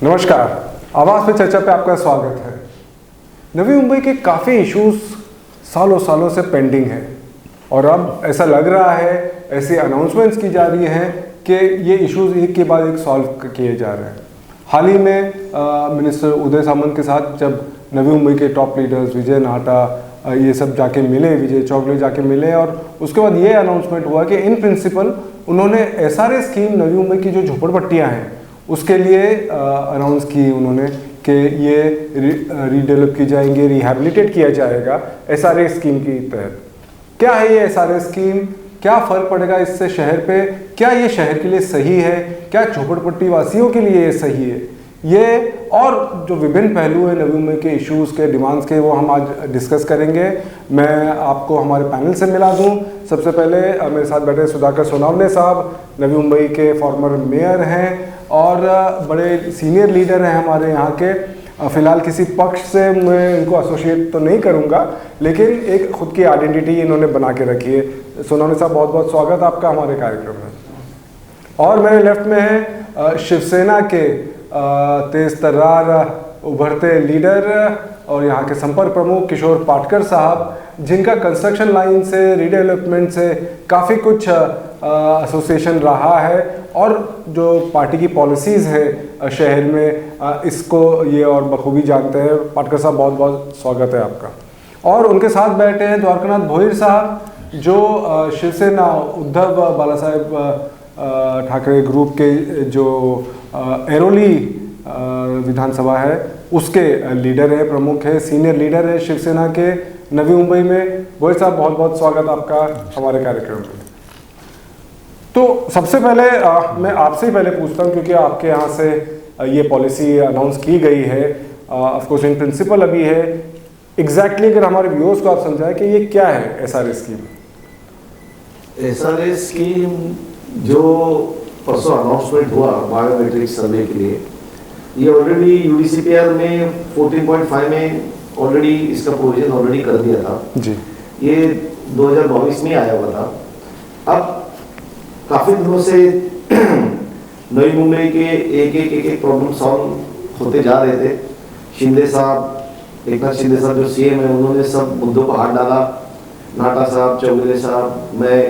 नमस्कार, आवाज़ पे चर्चा पे आपका स्वागत है। नवी मुंबई के काफ़ी इश्यूज सालों से पेंडिंग हैं और अब ऐसा लग रहा है, ऐसी अनाउंसमेंट्स की जा रही हैं कि ये इश्यूज एक के बाद एक सॉल्व किए जा रहे हैं। हाल ही में मिनिस्टर उदय सामंत के साथ जब नवी मुंबई के टॉप लीडर्स विजय नाहटा ये सब जाके मिले, विजय चौगले जाके मिले और उसके बाद ये अनाउंसमेंट हुआ कि इन प्रिंसिपल उन्होंने SRA स्कीम नवी मुंबई की जो झोपड़पट्टियाँ हैं उसके लिए अनाउंस की उन्होंने कि ये रीडेवलप की जाएंगे, रिहैबिलिटेट किया जाएगा SRA स्कीम के तहत। क्या है ये SRA स्कीम, क्या फ़र्क पड़ेगा इससे शहर पे, क्या ये शहर के लिए सही है, क्या झोपड़पट्टी वासियों के लिए ये सही है, ये और जो विभिन्न पहलू हैं नवी मुंबई के इश्यूज़ के, डिमांड्स के, वो हम आज डिस्कस करेंगे। मैं आपको हमारे पैनल से मिला दूं। सबसे पहले मेरे साथ बैठे सुधाकर सोनावने साहब, नवी मुंबई के फॉर्मर मेयर हैं और बड़े सीनियर लीडर हैं हमारे यहाँ के। फ़िलहाल किसी पक्ष से मैं इनको एसोसिएट तो नहीं करूँगा, लेकिन एक खुद की आइडेंटिटी इन्होंने बना के रखी है। सोनावने साहब, बहुत बहुत स्वागत आपका हमारे कार्यक्रम में। और मेरे लेफ्ट में है शिवसेना के तेज तर्रार उभरते लीडर और यहाँ के संपर्क प्रमुख किशोर पाटकर साहब, जिनका कंस्ट्रक्शन लाइन से, रीडेवलपमेंट से काफ़ी कुछ एसोसिएशन रहा है और जो पार्टी की पॉलिसीज़ है शहर में इसको ये और बखूबी जानते हैं। पाटकर साहब, बहुत बहुत स्वागत है आपका। और उनके साथ बैठे हैं द्वारकानाथ भोईर साहब, जो शिवसेना उद्धव बाला साहेब ठाकरे ग्रुप के जो ऐरोली विधानसभा है उसके लीडर है, प्रमुख है, सीनियर लीडर है शिवसेना के नवी मुंबई में। भोईर साहब, बहुत बहुत स्वागत आपका हमारे कार्यक्रम में। तो सबसे पहले मैं आपसे ही पहले पूछता हूँ, क्योंकि आपके यहाँ से ये पॉलिसी अनाउंस की गई है, ऑफ कोर्स इन प्रिंसिपल अभी है। एग्जैक्टली अगर हमारे व्यूअर्स को आप समझाएं कि ये क्या है SRA स्कीम। SRA स्कीम जो परसों अनाउंसमेंट हुआ बायोमेट्रिक सर्वे के लिए, ये ऑलरेडी UDCPR में 14.5 में ऑलरेडी इसका प्रोविजन ऑलरेडी कर दिया था जी। ये 2022 में आया हुआ था। अब काफ़ी दिनों से नवी मुंबई के एक प्रॉब्लम सॉल्व होते जा रहे थे। शिंदे साहब, एकनाथ शिंदे साहब जो CM है, उन्होंने सब मुद्दों पर हाथ डाला। नाटा साहब, चौगले साहब, मैं,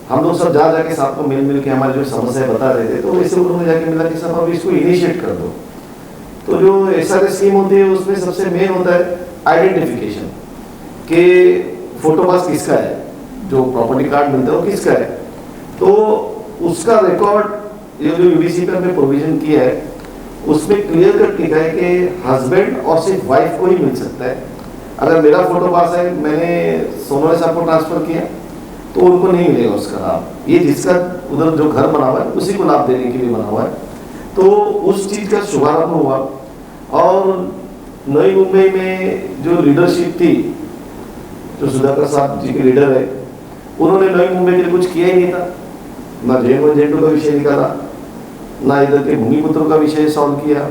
हम लोग सब जाके साथ में मिल के हमारी जो समस्याएं बता रहे थे। तो वैसे उन्होंने जाके मिला कि साहब अब इसको इनिशिएट कर दो। तो जो SRA स्कीम होती है उसमें सबसे मेन होता है आइडेंटिफिकेशन कि फोटो पास किसका है, जो प्रॉपर्टी कार्ड मिलता है वो किसका है। तो उसका रिकॉर्ड ये जो UDCPR में प्रोविजन किया है उसमें क्लियर कट लिखा है कि हस्बैंड और सिर्फ वाइफ को ही मिल सकता है। अगर मेरा फोटो पास है, मैंने सोनोने साहब को ट्रांसफर किया तो उनको नहीं मिलेगा उसका लाभ। ये जिसका उधर जो घर बना हुआ है उसी को लाभ देने के लिए बना हुआ है। तो उस चीज़ का शुभारंभ हुआ और नई मुंबई में जो लीडरशिप थी, जो सुधाकर साहब जी के लीडर है, उन्होंने नई मुंबई के लिए कुछ किया ही नहीं था। ना J1 J2 का विषय निकाला, ना इधर के भूमिपुत्रों का विषय सॉल्व किया,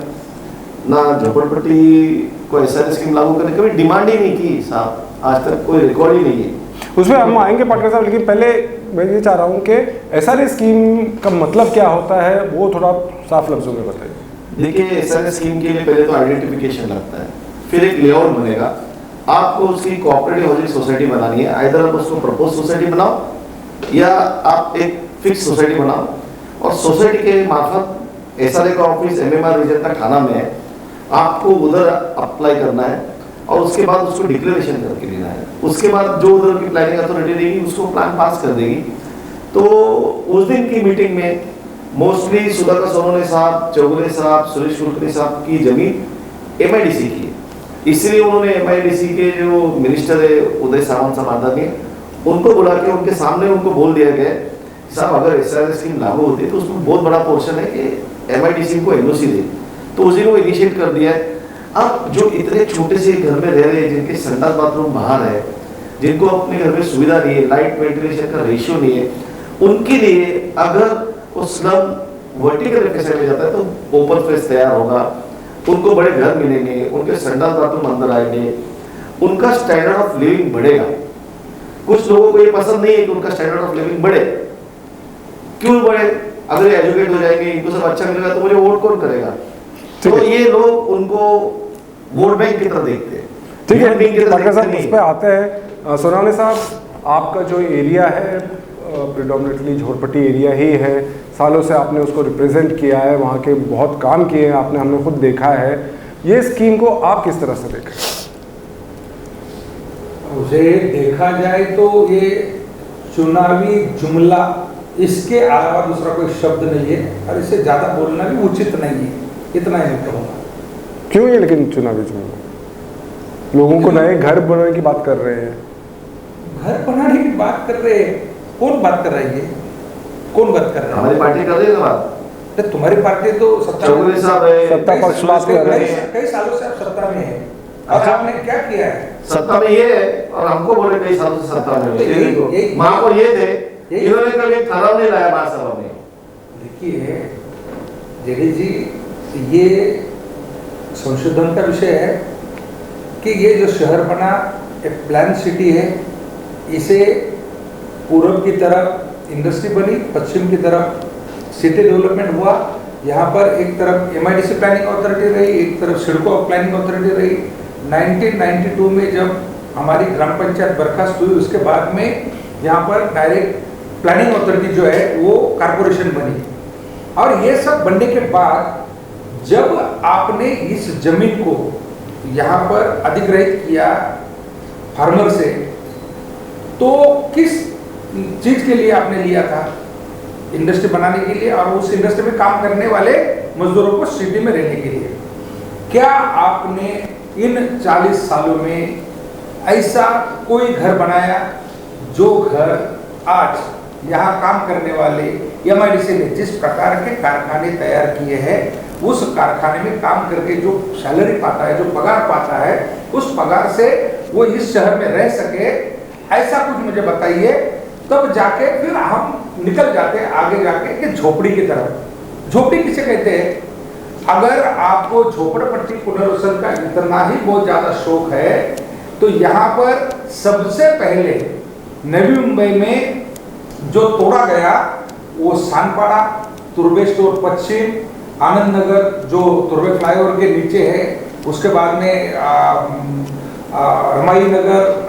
ना झोपड़पट्टी को SRA स्कीम लागू करने कभी डिमांड ही नहीं की साहब। आज तक कोई रिकॉर्ड ही नहीं है उसमें। हम आएंगे पाटकर साहब, लेकिन पहले मैं ये चाह रहा हूँ कि SRA स्कीम का मतलब क्या होता है वो थोड़ा साफ लफ्जों में बताइए। देखिए, SRA स्कीम के लिए पहले तो आइडेंटिफिकेशन लगता है, फिर एक लेआउट बनेगा। आपको उसकी कोऑपरेटिव हाउसिंग सोसाइटी बनानी है, आइदर आप उसको प्रपोज सोसाइटी बनाओ या आप एक फिक्स सोसाइटी बनाओ और सोसाइटी के मार्फत SRA का ऑफिस MMR रीजन का थाना में है, आपको उधर अप्लाई करना है और उसके बाद उसको डिक्लेरेशन करके लेना है। उसके बाद जो उधर की प्लानिंग अथॉरिटी देगी उसको प्लान पास कर देगी। तो उस दिन की मीटिंग में मोस्टली सुधाकर सोनोने साहब, चौगले साहब, सुरेश कुलकर्णी साहब की जमीन MIDC की है, इसलिए उन्होंने MIDC के जो मिनिस्टर है उदय सामंत साहब आदरणीय, उनको बुला के उनके सामने उनको बोल दिया गया साहब अगर SRA स्कीम लागू होती है तो उसमें बहुत बड़ा पोर्शन है कि MIDC को NOC दे। तो उसी को इनिशिएट कर दिया है। अब जो इतने छोटे से घर में रह रहे हैं, जिनके संडास बाथरूम बाहर है, जिनको अपने घर में सुविधा नहीं है, लाइट वेंटिलेशन का रेशियो नहीं है, उनके लिए अगर वो स्लम वर्टिकल कैसे में जाता है तो ओपन फेस तैयार होगा, उनको बड़े घर मिलेंगे, उनके संडास बाथरूम अंदर आएंगे, उनका स्टैंडर्ड ऑफ लिविंग बढ़ेगा। कुछ लोगों को ये पसंद नहीं है कि उनका स्टैंडर्ड ऑफ लिविंग बढ़े। क्यों बढ़े? अगर एजुकेट हो जाएंगे, इनको सब अच्छा मिलेगा तो मुझे वोट कौन करेगा? ठीक तो है। ये लोग उनको वोट बैंक की तरह देखते हैं। ठीक है, वोट बैंक की तरह डॉक्टर साहब देखते उस नहीं। पर आते हैं। सोनावने साहब, आपका जो एरिया है प्रिडोमिनेटली झोरपट्टी एरिया ही है, सालों से आपने उसको रिप्रेजेंट किया है, वहाँ के बहुत काम किए हैं आपने, हमने खुद देखा है। ये स्कीम को आप किस तरह से देखें? उसे देखा जाए तो ये चुनावी जुमला, इसके अलावा दूसरा कोई शब्द नहीं है और इससे ज़्यादा बोलना भी उचित नहीं है, इतना ही कहूँगा। क्यों ये लेकिन चुनावी जुमला? लोगों को नए घर बनाने की बात कर रहे हैं। घर बनाने की बात कर रहे हैं, कौन बात कर रही है? कौन बात कर रहा है? हमारी पार्टी कर रही है बात। अरे तुम्हारी पार्टी तो सत्ता चौधरी साहब है, सत्ता पक्ष बात कर रहे हैं। कई सालों से आप सत्ता में है और अच्छा। आपने क्या किया है? सत्ता में ये है और हमको बोले कई सालों से सत्ता में तो यही- माँ को ये थे, यही- इन्होंने कभी एक ठहराव नहीं लाया महासभा में। देखिए जेडी जी, ये संशोधन का विषय है कि ये जो शहर बना एक प्लान सिटी है, इसे पूर्व की तरफ इंडस्ट्री बनी, पश्चिम की तरफ सिटी डेवलपमेंट हुआ। यहाँ पर एक तरफ एमआईडीसी प्लानिंग अथॉरिटी रही, एक तरफ सिडको प्लानिंग अथॉरिटी रही। 1992 में जब हमारी ग्राम पंचायत बर्खास्त हुई, उसके बाद में यहाँ पर डायरेक्ट प्लानिंग अथॉरिटी जो है वो कारपोरेशन बनी। और ये सब बनने के बाद जब आपने इस जमीन को यहाँ पर अधिग्रहित किया फार्मर से, तो किस चीज के लिए आपने लिया था? इंडस्ट्री बनाने के लिए और उस इंडस्ट्री में काम करने वाले मजदूरों को सिटी में रहने के लिए। क्या आपने इन 40 सालों में ऐसा कोई घर बनाया जो घर आज यहाँ काम करने वाले एमआईडीसी ने जिस प्रकार के कारखाने तैयार किए हैं, उस कारखाने में काम करके जो सैलरी पाता है, जो पगार पाता है, उस पगार से वो इस शहर में रह सके, ऐसा कुछ मुझे बताइए। तब जाके फिर हम निकल जाते हैं आगे जाके कि झोपड़ी की तरफ। झोपड़ी किसे कहते हैं? अगर आपको झोपड़पट्टी पुनर्वसन का इतना ही बहुत ज्यादा शौक है तो यहाँ पर सबसे पहले नवी मुंबई में जो तोड़ा गया वो सानपाड़ा, तुर्बे स्टोर पश्चिम, आनंद नगर जो तुर्बे फ्लाईओवर के नीचे है, उसके बाद में रमाई नगर,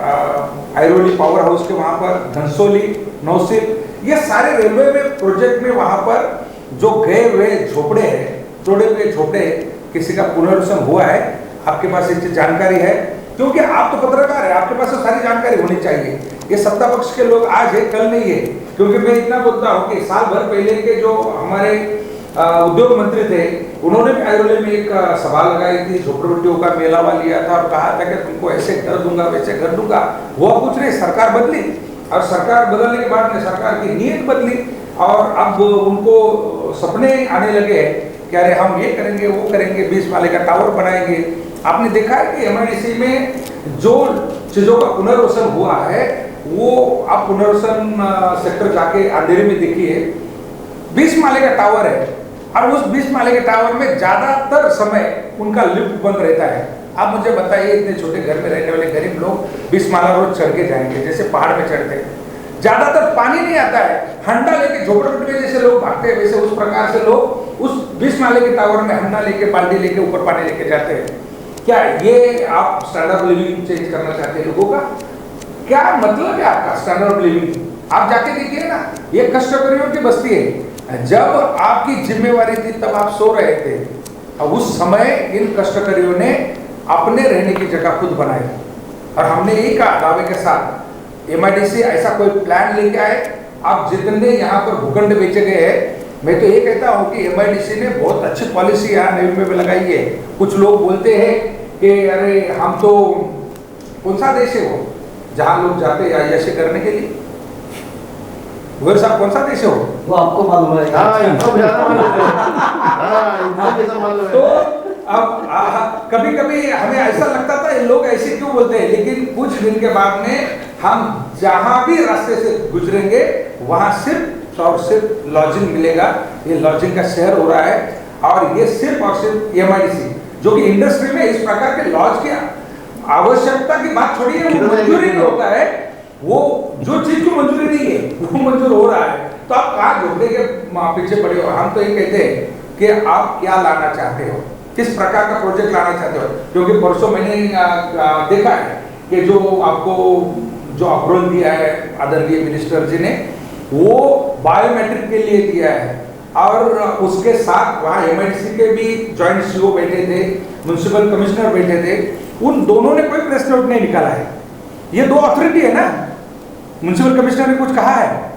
आयरोली पावर हाउस के वहाँ पर धनसोली, नौसिल, ये सारे रेलवे में प्रोजेक्ट में वहाँ पर जो गए हुए झोपड़े हैं, तोड़े हुए झोपड़े, किसी का पुनर्वसन हुआ है? आपके पास एक जानकारी है? क्योंकि आप तो पत्रकार है, आपके पास तो सारी जानकारी होनी चाहिए। ये सत्ता पक्ष के लोग आज है कल नहीं है। क्योंकि मैं इतना बोलता हूँ कि साल भर पहले के जो हमारे उद्योग मंत्री थे, उन्होंने भी आयरोले में एक सभा लगाई थी, झोपड़पट्टियों का मेला लिया था और कहा था कि तुमको ऐसे घर दूंगा, वैसे घर दूंगा। वो कुछ नहीं, सरकार बदली और सरकार बदलने के बाद में सरकार की नीयत बदली और अब उनको सपने आने लगे कि अरे हम ये करेंगे, वो करेंगे, 20 माले का टावर बनाएंगे। आपने देखा है कि एमआईडीसी में जो चीजों का पुनर्वसन हुआ है, वो आप पुनर्वसन सेक्टर जाके अंधेरे में देखिए, 20 माले का टावर है और उस 20 माले के टावर में ज्यादातर समय उनका लिफ्ट बंद रहता है। आप मुझे बताइए, इतने छोटे घर में रहने वाले गरीब लोग 20 माला रोज चढ़ के जाएंगे, जैसे पहाड़ में चढ़ते हैं। ज्यादातर पानी नहीं आता है, हंडा लेके झोपड़पट्टी में जैसे लोग भागते हैं, वैसे उस प्रकार से लोग उस 20 माले के टावर में हंडा लेके, बाल्टी लेके ऊपर पानी लेके जाते हैं। क्या ये आप स्टैंडर्ड ऑफ लिविंग चेंज करना चाहते हैं लोगों का? क्या मतलब है आपका स्टैंडर्ड ऑफ लिविंग? आप जाके देखिए ना, ये कष्टकरियों की बस्ती है। जब आपकी जिम्मेवारी थी तब आप सो रहे थे और उस समय इन कष्टकरियों ने अपने रहने की जगह खुद बनाई और हमने यही कहा दावे के साथ, एमआईडीसी ऐसा कोई प्लान लेके आए। आप जितने यहाँ पर भूखंड बेचे गए हैं, मैं तो ये कहता हूँ कि एमआईडीसी ने बहुत अच्छी पॉलिसी यहाँ नई मुंबई में लगाई है। कुछ लोग बोलते हैं कि अरे हम तो, कौन सा देश है वो जहाँ लोग जाते हैं ऐसे करने के लिए? गोयल साहब, कौन सा देश है वो आपको मालूम है। हाँ, इनको ज्यादा मालूम है। हाँ, इनको ज्यादा मालूम है। तो अब कभी कभी हमें ऐसा लगता था ये लोग ऐसे क्यों बोलते हैं, लेकिन कुछ दिन के बाद में हम जहां भी रास्ते से गुजरेंगे वहां सिर्फ और सिर्फ लॉजिंग मिलेगा। ये लॉजिंग का शहर हो रहा है और ये सिर्फ और सिर्फ एमआईडीसी जो कि इंडस्ट्री में इस प्रकार के लॉज की आवश्यकता की बात छोड़िए, वो मंजूरी नहीं होता है। वो जो चीज की मंजूरी नहीं है वो मंजूर हो रहा है, तो आप कहाँ झोपड़े के पीछे पड़े हो? हम तो ये कहते हैं कि आप क्या लाना चाहते हो, किस प्रकार का प्रोजेक्ट लाना चाहते हो? क्योंकि परसों मैंने देखा है कि जो आपको जो अप्रूवल दिया है आदरणीय मिनिस्टर जी ने, वो बायोमेट्रिक के लिए दिया है, और उसके साथ वहाँ एमआईडीसी के भी जॉइंट सीओ बैठे थे, म्युनिसिपल कमिश्नर बैठे थे, उन दोनों ने कोई प्रेस नोट नहीं निकाला है। ये दो अथॉरिटी है ना, म्युनिसिपल कमिश्नर ने कुछ कहा है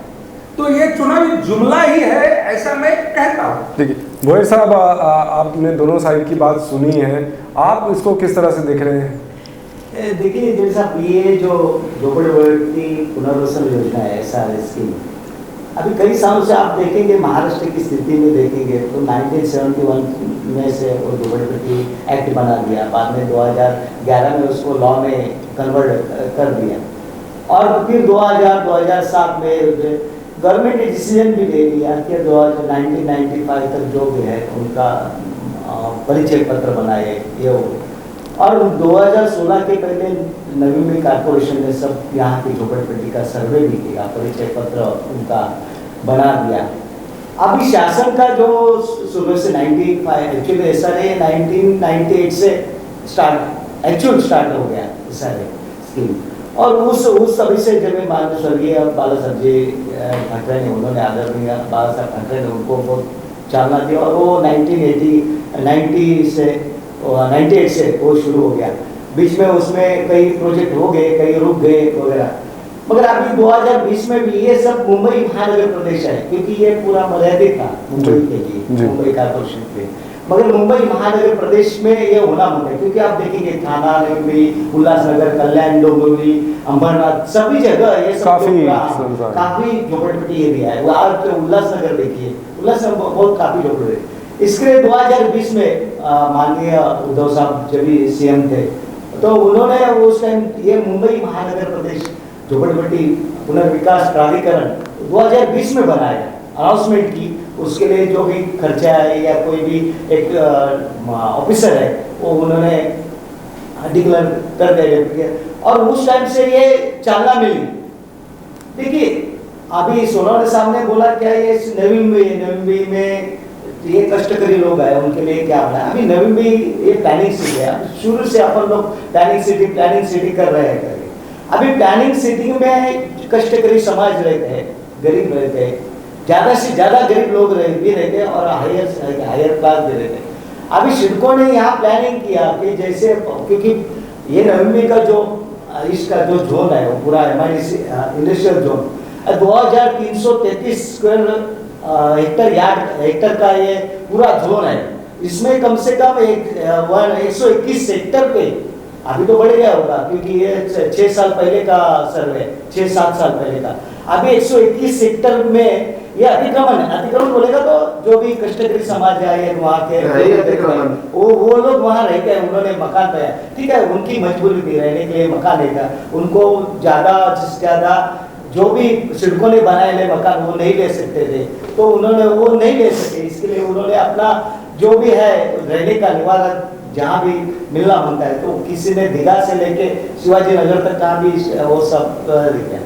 तो ये चुनावी जुमला ही है, ऐसा मैं कहता हूँ। देखिए भोयर साहब, आपने दोनों साइड की बात सुनी है, आप इसको किस तरह से देख रहे हैं? देखिए जैसे साहब, ये जो झोपड़पट्टी पुनर्वसन योजना है SRS की, अभी कई सालों से आप देखेंगे महाराष्ट्र की स्थिति में देखेंगे तो 1971 में से वो झोपड़पट्टी एक्ट बना दिया, बाद में 2011 में उसको लॉ में कन्वर्ट कर दिया, और फिर 2007 में गवर्नमेंट ने डिसीजन भी ले लिया कि 1995 तक जो भी है उनका परिचय पत्र बनाए ये हो। और 2016 के पहले नवी मुंबई कॉर्पोरेशन ने सब यहाँ की झोपड़पट्टी का सर्वे भी किया, परिचय पत्र उनका बना दिया। अभी शासन का जो सुबह से 95 एक्चुअली SRA 1998 से एक्चुअल स्टार्ट हो गया SRA स्कीम, और उस सभी से जब माननीय स्वर्गीय बाला साहब जी ठाकरे ने, उन्होंने आदरणीय बाला साहब ठाकरे ने उनको बहुत चालना दी, और वो 1998 से वो शुरू हो गया। बीच में उसमें कई प्रोजेक्ट हो गए, कई रुक गए वगैरह, मगर अभी 2020 में भी ये सब मुंबई महानगर प्रदेश है, क्योंकि ये पूरा मर्यादित था मुंबई के लिए, मुंबई कॉर्पोरेशन के, मगर मुंबई महानगर प्रदेश में ये होना है, क्योंकि आप देखेंगे थाना, नवी, उल्लासनगर, कल्याण, डोंबिवली, अंबरनाथ, सभी जगह ये सब काफी झोपड़पट्टी एरिया है। आप उल्लासनगर देखिए, उल्लासनगर बहुत काफी झोपड़पट्टी। इसके लिए 2020 में माननीय उद्धव साहब जब भी CM थे, तो उन्होंने उस टाइम ये मुंबई महानगर प्रदेश झोपड़पट्टी पुनर्विकास प्राधिकरण 2020 में बनाया, अनाउंसमेंट की, उसके लिए जो भी खर्चा है या कोई भी एक ऑफिसर है वो उन्होंने डिक्लेयर कर दिया, और उस टाइम से ये चालना मिली। देखिए अभी सोनवणे साहब ने बोला क्या ये नवी मुंबई में ये कष्टकरी लोग आए उनके लिए क्या बना, अभी नवी मुंबई ये प्लानिंग सिटी है, शुरू से अपन लोग प्लानिंग सिटी कर रहे हैं। अभी प्लानिंग सिटी में कष्टकरी समाज रहते हैं, गरीब रहते हैं, ज्यादा से ज्यादा गरीब लोग भी रहते हैं, और हायर क्लास भी रहते हैं। अभी सिडको ने यहाँ प्लानिंग किया कि जैसे, क्योंकि ये नवी मुंबई का जो इसका जो जोन है वो पूरा MIDC industrial zone 2333 square Hector का ये पूरा जोन है। इसमें कम से कम 121 हेक्टर पे, अभी तो बढ़ गया होगा क्योंकि ये 6 साल पहले का सर्वे, 6-7 साल पहले का, अभी 121 सेक्टर में ये अतिक्रमण बोलेगा तो जो भी कष्टकरी समाज है वहाँ के वो लोग वहाँ रहते हैं, उन्होंने मकान पाया, ठीक है, उनकी मजबूरी थी, रहने के लिए मकान नहीं था, उनको ज्यादा से ज्यादा जो भी सिडको ने बनाए ले मकान वो नहीं ले सकते थे, तो उन्होंने वो नहीं ले सके, इसके लिए उन्होंने अपना जो भी है रहने का निवास जहाँ भी मिलना बनता है, तो किसी ने दीघा से लेके शिवाजी नगर तक कहाँ भी वो सब दिखे।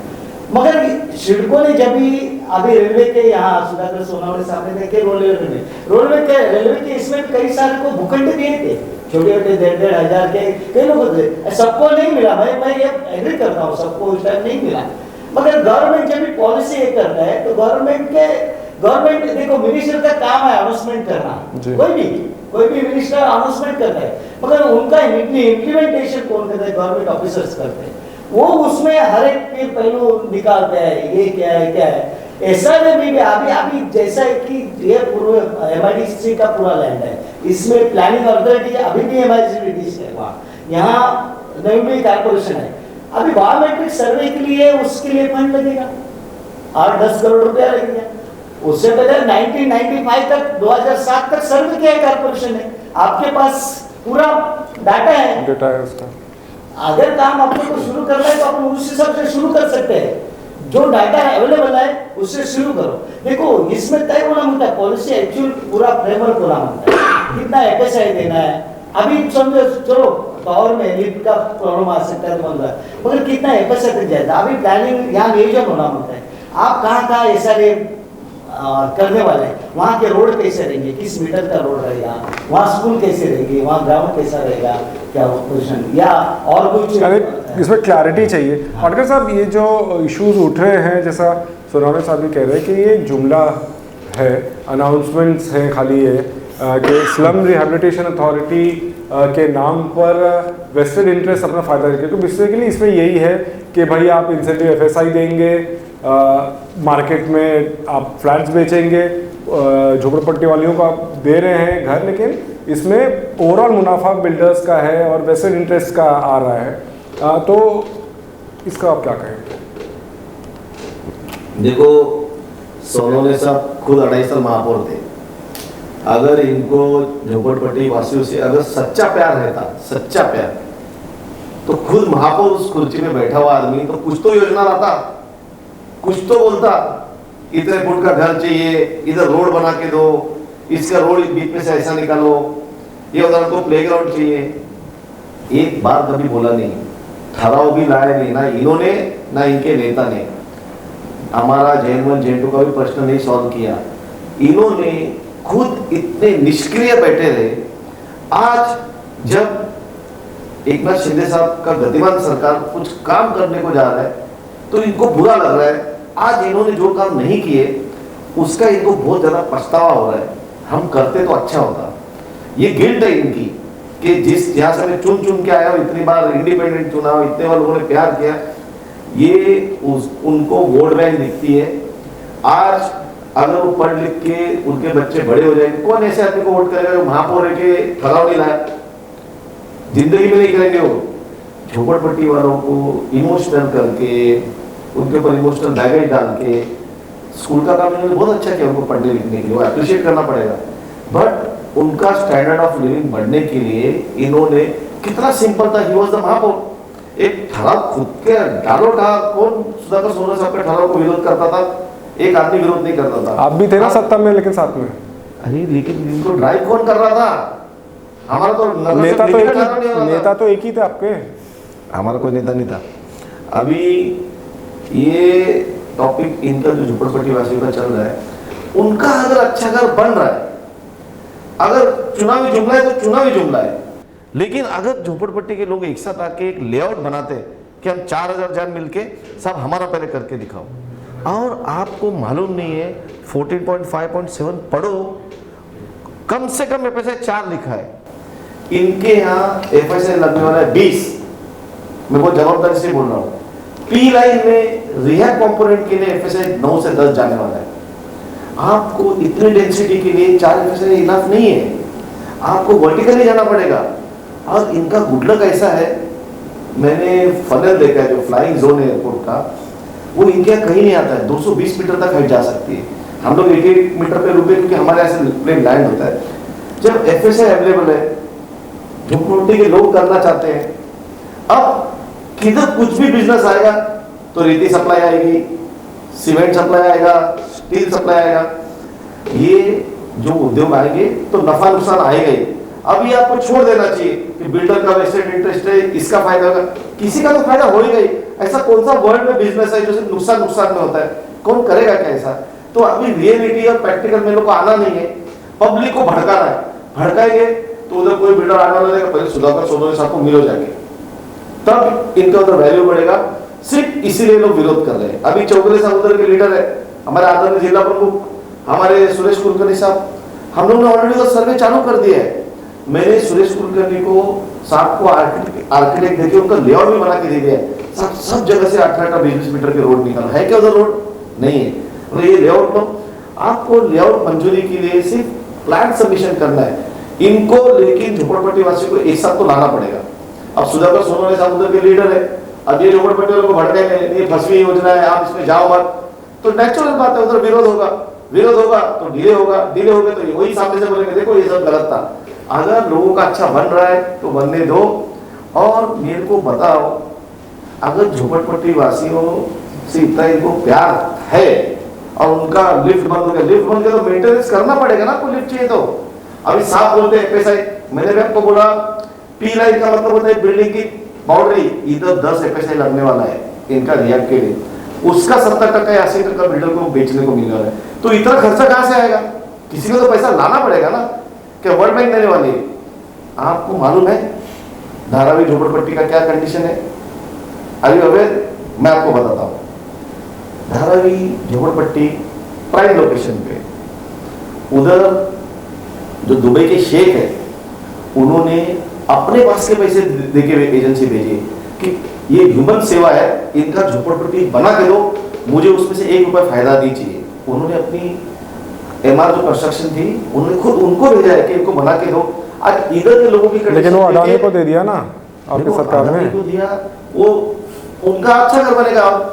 मगर सिडको ने जब भी अभी रेलवे के यहाँ सुधाकर सोनवणे सामने देखे रेलवे के इसमें कई सारे को भूखंड दिए थे, छोटे छोटे 1,500 के कई लोगों थे, सबको नहीं मिला, मैं ये एग्री करता हूँ, सबको उस टाइम नहीं मिला। मगर गवर्नमेंट जब भी पॉलिसी ये करता है तो गवर्नमेंट देखो, मिनिस्टर का काम है अनाउंसमेंट करना, कोई भी मिनिस्टर अनाउंसमेंट करता है, मगर उनका इम्प्लीमेंटेशन कौन करता है? गवर्नमेंट ऑफिसर्स करते हैं, वो उसमें हर एक के पहलू निकालते हैं, ये क्या है। ऐसा भी अभी जैसा है कि ये पूर्व MIDC का पूरा लैंड है, इसमें प्लानिंग अथॉरिटी अभी भी MIDC है, वहाँ यहाँ नवी मुंबई कॉर्पोरेशन है। अभी बायोमेट्रिक सर्वे के लिए उसके लिए फंड लगेगा, 8-10 करोड़ रुपया लगेगा। उससे पहले 1995 तक 2007 तक सर्वे किया है कॉर्पोरेशन ने, आपके पास पूरा डाटा है उसका। अगर काम आप लोग को शुरू करना है तो आप उस हिसाब से शुरू कर सकते हैं, जो डाटा अवेलेबल है उससे शुरू करो। देखो इसमें तय होना होता है, पॉलिसी एक्चुअल पूरा फ्रेमवर्क होना होता है, कितना FSI देना है। अभी समझो चलो पावर में लिफ्ट का प्रॉब्लम आ सकता है, मगर कितना FSI तक जाएगा, अभी प्लानिंग यहाँ नियोजन होना होता है, आप कहाँ SRA करने वाले हैं, वहाँ के रोड कैसे रहेंगे, किस मीटर का रोड रहेगा, वहाँ स्कूल कैसे रहेगी, वहाँ ग्राउंड कैसा रहेगा, क्या पोजिशन या और कुछ इसमें क्लैरिटी चाहिए। पाटकर साहब, ये जो इश्यूज उठ रहे हैं, जैसा सोनावणे साहब भी कह रहे हैं कि ये जुमला है, अनाउंसमेंट्स हैं खाली ये कि स्लम रिहैबिलिटेशन अथॉरिटी के नाम पर वेस्टेड इंटरेस्ट अपना फ़ायदा रखे। तो बेसिकली इसमें यही है कि भाई आप इंसेंटिव एफएसआई देंगे, मार्केट में आप फ्लैट्स बेचेंगे, झोपड़पट्टी वालियों को आप दे रहे हैं घर, लेकिन इसमें ओवरऑल मुनाफा बिल्डर्स का है और वेस्टेड इंटरेस्ट का आ रहा है। तो इसका आप क्या कहेंगे? देखो, सोनवणे साहब खुद 2.5 साल महापौर थे। अगर इनको झोपड़पट्टी वासियों से अगर सच्चा प्यार रहता, सच्चा प्यार, तो खुद महापौर उस कुर्सी में बैठा हुआ आदमी तो कुछ तो योजना लाता, कुछ तो बोलता, इतने फुट का घर चाहिए, इधर रोड बना के दो, इसका रोड बीच में से ऐसा निकालो, ये उधर को प्लेग्राउंड चाहिए। एक बार कभी बोला नहीं, ठहराव भी लाया नहीं, ना इन्होंने ना इनके नेता ने। हमारा Gen 1 Gen 2 का भी प्रश्न नहीं सॉल्व किया। इन्होंने खुद इतने निष्क्रिय बैठे रहे। आज जब एकनाथ शिंदे साहब का गतिमान सरकार कुछ काम करने को जा रहा है तो इनको बुरा लग रहा है। आज इन्होंने जो काम नहीं किए उसका इनको बहुत ज्यादा पछतावा हो रहा है। हम करते तो अच्छा होता। ये गिल्ट है इनकी कि जिस जहां से मैं चुन चुन के आया हूं, इतनी बार इंडिपेंडेंट चुनाव, इतने बार लोगों ने प्यार किया, ये उनको वोट बैंक दिखती है। आज अगर वो पढ़ लिख के उनके बच्चे बड़े हो जाएंगे, कौन ऐसे आदमी को वोट करेगा जो महापौर के ठहराव नहीं लाया? जिंदगी में नहीं करेंगे वो। झोपड़पट्टी वालों को इमोशनल करके, उनके ऊपर इमोशनल बैगेज डाल के, स्कूल का काम इन्होंने बहुत अच्छा किया उनको पढ़ने लिखने के लिए, वो अप्रिशिएट करना पड़ेगा। बट उनका स्टैंडर्ड ऑफ लिविंग बढ़ने के लिए इन्होंने, कितना सिंपल था, ही वाज द महापौर। एक ठहराव खुद के डालो था, कौन सुधाकर सोनवणे साहब के ठहराव को विरोध करता था? एक आदमी विरोध नहीं करता था। आप भी थे ना सत्ता में, लेकिन साथ में। अरे लेकिन इनको ड्राइव कौन कर रहा था? हमारा तो नेता तो एक ही थे आपके। हमारा कोई नेता नहीं था। अभी ये टॉपिक इनका जो झोपड़पट्टी वासियों का चल रहा है, उनका अगर अच्छा घर बन रहा है, अगर चुनावी जुमला है तो चुनावी जुमला है, लेकिन अगर झोपड़पट्टी के लोग एक साथ आके एक लेआउट बनाते कि हम 4000 जन मिलके सब हमारा पहले करके दिखाओ, और आपको मालूम नहीं है 14.5.7 पढ़ो, कम से कम FSI 4 लिखा है। इनके यहाँ FSI लगने वाला है 20। मैं बहुत जवाबदारी से बोल रहा हूँ। पी लाइन में रिहैब कंपोनेंट के लिए FSI 9 से 10 जाने वाला है। आपको इतनी डेंसिटी के लिए 4 FSI इनफ नहीं है, आपको वर्टिकली जाना पड़ेगा। और इनका गुड लक ऐसा है, मैंने फनल देखा है जो फ्लाइंग जोन है एयरपोर्ट का, वो इनके यहाँ कहीं नहीं आता है। 220 मीटर तक हाइट जा सकती है। हम लोग 88 मीटर पे रुके क्योंकि हमारे यहाँ से प्लेन लैंड होता है। जब FSI अवेलेबल है, झोपड़पट्टी के लोग करना चाहते हैं, अब किधर कुछ भी बिजनेस आएगा तो रेती सप्लाई आएगी, सीमेंट सप्लाई आएगा, स्टील सप्लाई आएगा, ये जो उद्योग आएंगे तो नफा नुकसान आएगा ही। अब ये आपको छोड़ देना चाहिए कि बिल्डर का वेस्टेड इंटरेस्ट है, इसका फायदा होगा, किसी का तो फायदा हो ही गई। ऐसा कौन सा वर्ल्ड में बिजनेस है जो सिर्फ नुकसान में होता है? कौन करेगा क्या ऐसा? तो अभी रियलिटी और प्रैक्टिकल में लोग को आना नहीं है, पब्लिक को भड़काना है। भड़काएंगे तो उधर कोई बिल्डर आने वाला रहेगा, पहले सुधाकर सोनवणे साहब को मिलो जाके, तब इनका उधर वैल्यू बढ़ेगा। सिर्फ इसीलिए लोग विरोध कर रहे हैं। अभी चौगले साहब उधर के लीडर है, हमारे आदरणीय जिला प्रमुख हमारे सुरेश कुलकर्णी साहब, हम लोग ने ऑलरेडी वो सर्वे चालू कर दिया है। मैंने सुरेश कुलकर्णी को साहब को आर्किटेक्ट देके उनका लेआउट भी बना के दे दिया है। सब जगह से 18 20 मीटर के रोड निकाल है क्या? उधर रोड नहीं है। और ये लेआउट लो, आपको लेआउट मंजूरी के लिए सिर्फ प्लान सबमिशन करना है इनको, लेकिन झोपड़पट्टी वासियों को एक साथ तो लाना पड़ेगा। अब सुधाकर सोनवणे साहब उधर के लीडर है, अब ये झोपड़पट्टी वालों को भड़काएंगे, ये फसवी योजना है, आप इसमें जाओ मत, तो नेचुरल बात है उधर विरोध होगा तो डिले होगा तो वही सामने से बोलेंगे देखो ये सब गलत था। अगर लोगों का अच्छा बन रहा है तो बनने दो। और मेरे को बताओ, अगर झोपड़पट्टी वासियों से इतना इनको प्यार है और उनका लिफ्ट बंद हो गया तो मेंटेनेंस करना पड़ेगा ना, आपको लिफ्ट चाहिए तो। अभी साफ बोलते हैं FSI, मैंने भी आपको बोला पी लाइन का मतलब होता है बिल्डिंग की बाउंड्री, इधर 10 FSI लगने वाला है इनका रिहैब के लिए। उसका 70% या 80% बिल्डर को बेचने को मिल रहा है। तो इतना खर्चा कहाँ से आएगा? किसी को तो पैसा लाना पड़ेगा ना, क्या वर्ल्ड बैंक देने वाली है? आपको मालूम है धारावी झोपड़पट्टी का क्या कंडीशन है? अभी अवेयर मैं आपको बताता हूँ। धारावी झोपड़पट्टी प्राइम लोकेशन पे, उधर जो दुबई के शेख है उन्होंने अपने पास के पैसे देके एजेंसी भेजी कि ये ह्यूमन सेवा है, इनका झोपड़पट्टी बना के दो, मुझे उसमें से 1 रुपया फायदा दीजिए। उन्होंने अपनी एमआर जो कंस्ट्रक्शन थी उन्होंने खुद उनको भेजा है कि इनको बना के दो। आज इधर के लोगों की लेकिन वो अडानी को दे दिया ना आपकी सरकार ने। को दिया, वो उनका अच्छा घर बनेगा।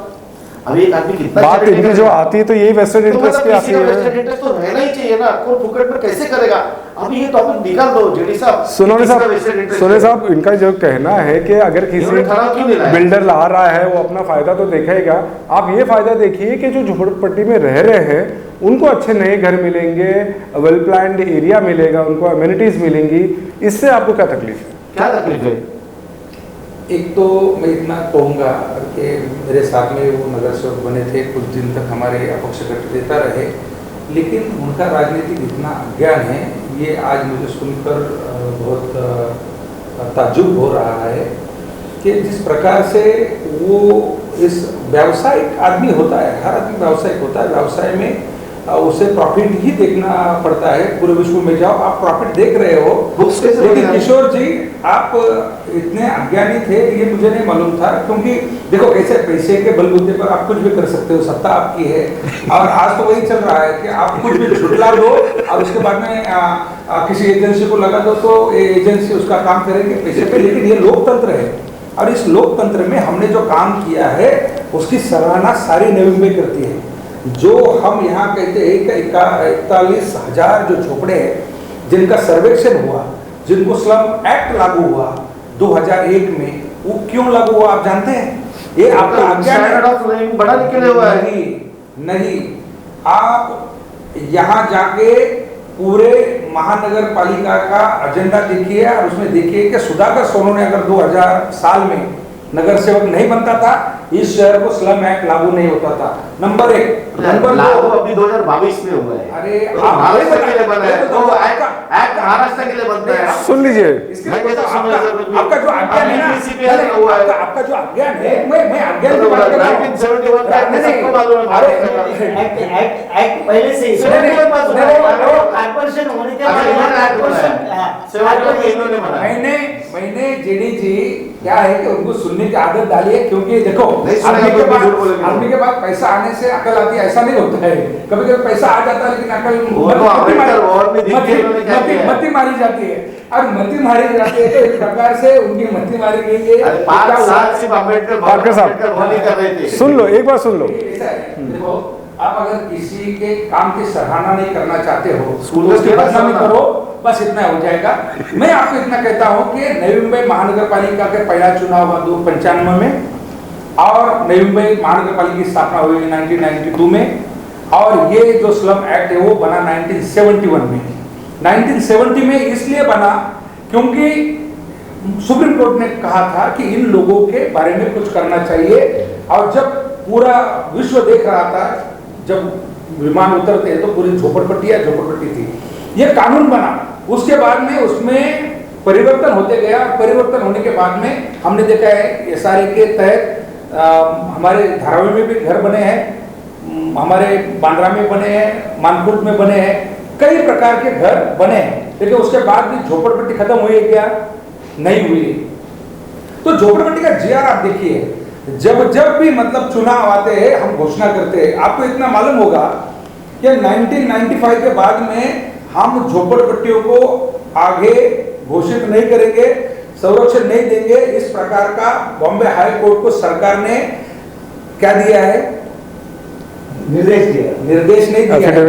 अभी एक आदमी कितना बात इनकी जो आती है तो यही वेस्टेड इंटरेस्ट की आती है। वेस्टेड इंटरेस्ट तो रहना ही चाहिए ना, कोई फुकट में कैसे करेगा? अभी ये टॉपिक निकाल दो जेडी साहब। सुने साहब, इनका जो कहना है कि अगर किसी बिल्डर ला रहा है वो अपना फायदा तो देखेगा। आप ये फायदा देखिए कि जो झोपड़पट्टी में रह रहे हैं उनको अच्छे नए घर मिलेंगे, वेल प्लान्ड एरिया मिलेगा, उनको अमेनिटीज मिलेंगी। इससे आपको क्या तकलीफ है? क्या तकलीफ है? एक तो मैं इतना कहूँगा कि मेरे साथ में वो नगर सेवक बने थे, कुछ दिन तक हमारे अपक्ष देता रहे, लेकिन उनका राजनीतिक इतना अज्ञान है, ये आज मुझे सुनकर बहुत ताज्जुब हो रहा है कि जिस प्रकार से वो इस व्यावसायिक आदमी होता है, हर आदमी व्यावसायिक होता है, व्यवसाय में उसे प्रॉफिट ही देखना पड़ता है। पूरे विश्व में जाओ आप प्रॉफिट देख रहे हो, लेकिन किशोर जी आप इतने अज्ञानी थे ये मुझे नहीं मालूम था। क्योंकि देखो कैसे पैसे के बलबूते पर आप कुछ भी कर सकते हो, सत्ता आपकी है। और आज तो वही चल रहा है कि आप कुछ भी झुटला दो और उसके बाद में किसी एजेंसी को लगा दो तो एजेंसी उसका काम करेगी पैसे पे। लेकिन ये लोकतंत्र है और इस लोकतंत्र में हमने जो काम किया है उसकी सराहना सारी नवी मुंबई करती है। जो हम यहाँ कहते हैं कि 41,000 जो झोपड़े हैं जिनका सर्वेक्षण हुआ, जिनको स्लम एक्ट लागू हुआ 2001 में, वो क्यों लागू हुआ आप जानते हैं? ये आपका अज्ञान बड़ा निकले हुआ है। नहीं, आप यहाँ जाके पूरे महानगर पालिका का एजेंडा देखिए और उसमें देखिए कि सुधाकर सोनू ने अगर 2000 साल में नगर सेवक नहीं बनता था, इस शहर को स्लम एक्ट लागू नहीं होता था। नंबर 1। नंबर 2 अभी 2022 में हुआ है। अरे तो महाराष्ट्र के लिए बना है, तो एक्ट महाराष्ट्र के लिए बनता है। सुन लीजिए, आपका जो अज्ञान है ना, आपका जो अज्ञान है, मैं अज्ञान की बात कर रहा हूं। 1971 का एक्ट सबको मालूम है। एक्ट पहले से कॉर्पोरेशन होने के मैंने जेडी जी क्या है कि उनको सुनने की आदत डाली है। क्योंकि देखो आदमी के पास पैसा आने से अकल आती है ऐसा नहीं होता है। कभी कभी पैसा आ जाता है लेकिन अकल मत्ती मारी जाती है। और मत्ती मारी जाती है तो इस प्रकार से उनकी मत्ती मारी गई है। 5 साल से अम्बेडकर साहब सुन लो, एक बार सुन लो। देखो आप अगर किसी के काम की सराहना नहीं करना चाहते हो तो उसकी बदनामी करो, बस इतना हो जाएगा। मैं आपको इतना कहता हूं कि नवी मुंबई महानगर पालिका के पहला चुनाव हुआ 1995 में और नवी मुंबई महानगर पालिका की स्थापना हुई 1992 में। और ये जो स्लम एक्ट है वो बना 1971 में। 1970 में इसलिए बना क्योंकि सुप्रीम कोर्ट ने कहा था कि इन लोगों के बारे में कुछ करना चाहिए। और जब पूरा विश्व देख रहा था, जब विमान उतरते हैं तो पूरी झोपड़पट्टी थी, ये कानून बना। उसके बाद में उसमें परिवर्तन होते गया। परिवर्तन होने के बाद में हमने देखा है एसआरए के तहत हमारे धारावी में भी घर बने हैं, हमारे बांद्रा में बने हैं, मानपुर में बने हैं, कई प्रकार के घर बने हैं। लेकिन उसके बाद भी झोपड़पट्टी खत्म हुई है क्या? नहीं हुई। तो झोपड़पट्टी का जीआर आप देखिए, जब भी मतलब चुनाव आते हैं हम घोषणा करते हैं। आपको इतना मालूम होगा कि 1995 के बाद में हम झोपड़पट्टियों को आगे घोषित नहीं करेंगे, संरक्षण नहीं देंगे। इस प्रकार का बॉम्बे हाई कोर्ट को सरकार ने क्या दिया है? निर्देश नहीं दिया है,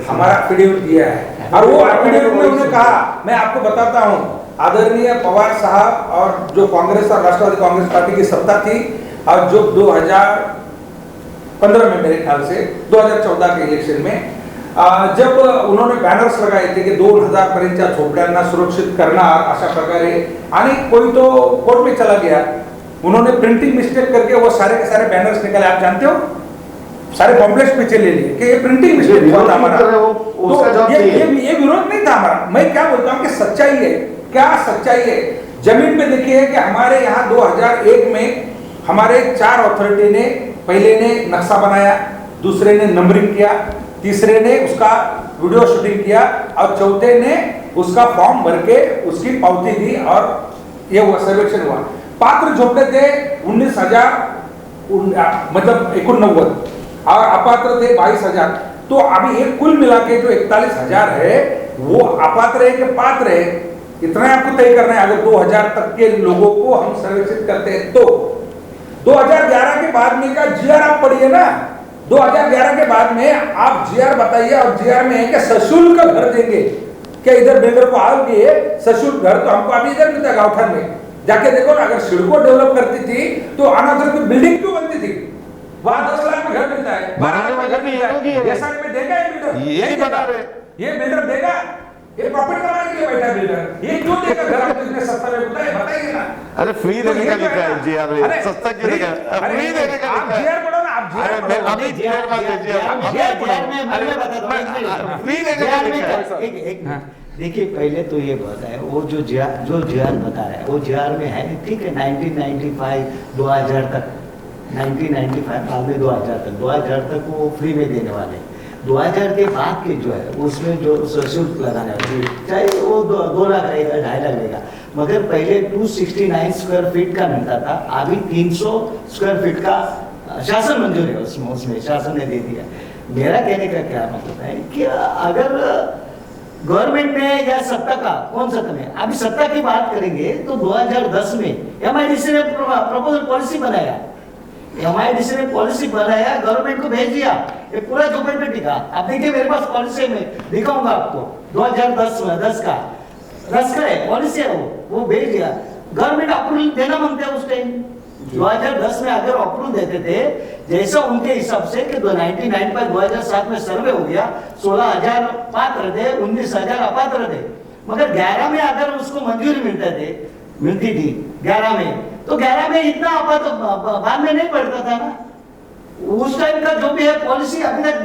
हमारा एफिडेविट दिया है। और वो एफिडेविट में उन्होंने कहा, मैं आपको बताता हूं, आदरणीय पवार साहब और जो कांग्रेस और राष्ट्रवादी कांग्रेस पार्टी की सत्ता थी और जो 2015 में मेरे ख्याल से 2014 के इलेक्शन में जब उन्होंने बॅनर्स लगाए थे कि 2000 पर्यंतच्या झोपड्यांना सुरक्षित करणार अशा प्रकारे, आणि कोई तो कोर्ट में चला गया, उन्होंने प्रिंटिंग मिस्टेक करके वो सारे के सारे बैनर्स निकाले। आप जानते हो सारे कॉम्प्लेक्स पीछे ले लिए कि ये प्रिंटिंग मिस्टेक हुआ था हमारा। उसका जवाब चाहिए। ये विरोध नहीं था हमारा। मैं क्या बोलता हूँ कि सच्चाई है, क्या सच्चाई है। जमीन पे देखिए कि हमारे यहाँ 2001 में हमारे 4 अथॉरिटी ने, पहले ने नक्शा बनाया, दूसरे ने नंबरिंग किया, तीसरे ने उसका वीडियो शूटिंग किया और चौथे ने उसका फॉर्म भर के उसकी पावती दी और ये हुआ, सर्वेक्षण हुआ। पात्र झोपड़े थे 19,000, मतलब 89, और अपात्र थे 22,000। तो अभी एक कुल मिला के जो 41,000 है वो अपात्र है कि पात्र है, इतना आपको तय करना है। अगर 2000 तक के लोगों को हम सर्वेक्षित करते हैं तो 2011 के बाद में का जीआर आप पढ़िए ना, 2011 के बाद में आप जीआर बताइए, और जीआर में है कि सशुल्क घर देंगे। क्या इधर बिल्डर को आओगे सशुल्क घर, तो हमको अभी इधर मिलता है गाँवठान में जाके देखो ना। अगर सिडको डेवलप करती थी तो अनाथर की बिल्डिंग क्यों बनती थी? वहां 10 लाख में घर मिलता है, 12 लाख में घर मिलता है। ये सारे में देगा ये बिल्डर? ये नहीं बना रहे, ये बिल्डर देगा? ये प्रॉफिट कमाने के लिए बैठा बिल्डर, ये क्यों देगा घर? आपको इतने सस्ता में बताइए ना। अरे फ्री देने का लिखा है जीआर में, सस्ता क्यों देगा? फ्री देने का लिखा है। जीआर पढ़ो ना आप, जीआर पढ़ो। अभी जीआर बात है, फ्री देने का लिखा है। देखिए पहले तो ये बताया, वो जो जीआर बता रहा है वो जीआर में है, ठीक है। 1995 2000 तक, 1995 बाद में 2000 तक वो फ्री में देने वाले। 2000 के बाद के जो है उसमें जो शुल्क लगाने वाले, चाहे वो 2 लाख रहेगा, 2.5 लाख रहेगा, मगर पहले 269 स्क्वायर फीट का मिलता था, अभी 300 स्क्वायर फीट का शासन मंजूर है उसमें शासन ने दे दिया। मेरा कहने का क्या मतलब है कि अगर गवर्नमेंट ने या सत्ता का, कौन सत्ता में, अभी सत्ता की बात करेंगे तो 2010 में एमआईडीसी ने प्रपोजल पॉलिसी बनाया, एमआईडीसी ने पॉलिसी बनाया, गवर्नमेंट को भेज दिया, ये पूरा डॉक्यूमेंट दिखा। आप देखिए मेरे पास पॉलिसी में दिखाऊंगा आपको, 2010 का है पॉलिसी है, वो भेज दिया। गवर्नमेंट अप्रूवल देना मांगते हैं उस टाइम 2010 में। अगर अप्रूवल देते थे जैसा उनके हिसाब से कि 1995 2007 में सर्वे हो गया, 16,000 पात्र थे, 19,000 अपात्र थे, मगर 11 में अगर उसको मंजूरी मिलती थी 11 में, तो 11 में इतना अपात्र बाद में नहीं पड़ता था ना। उस टाइम का जो भी है पॉलिसी अभी तक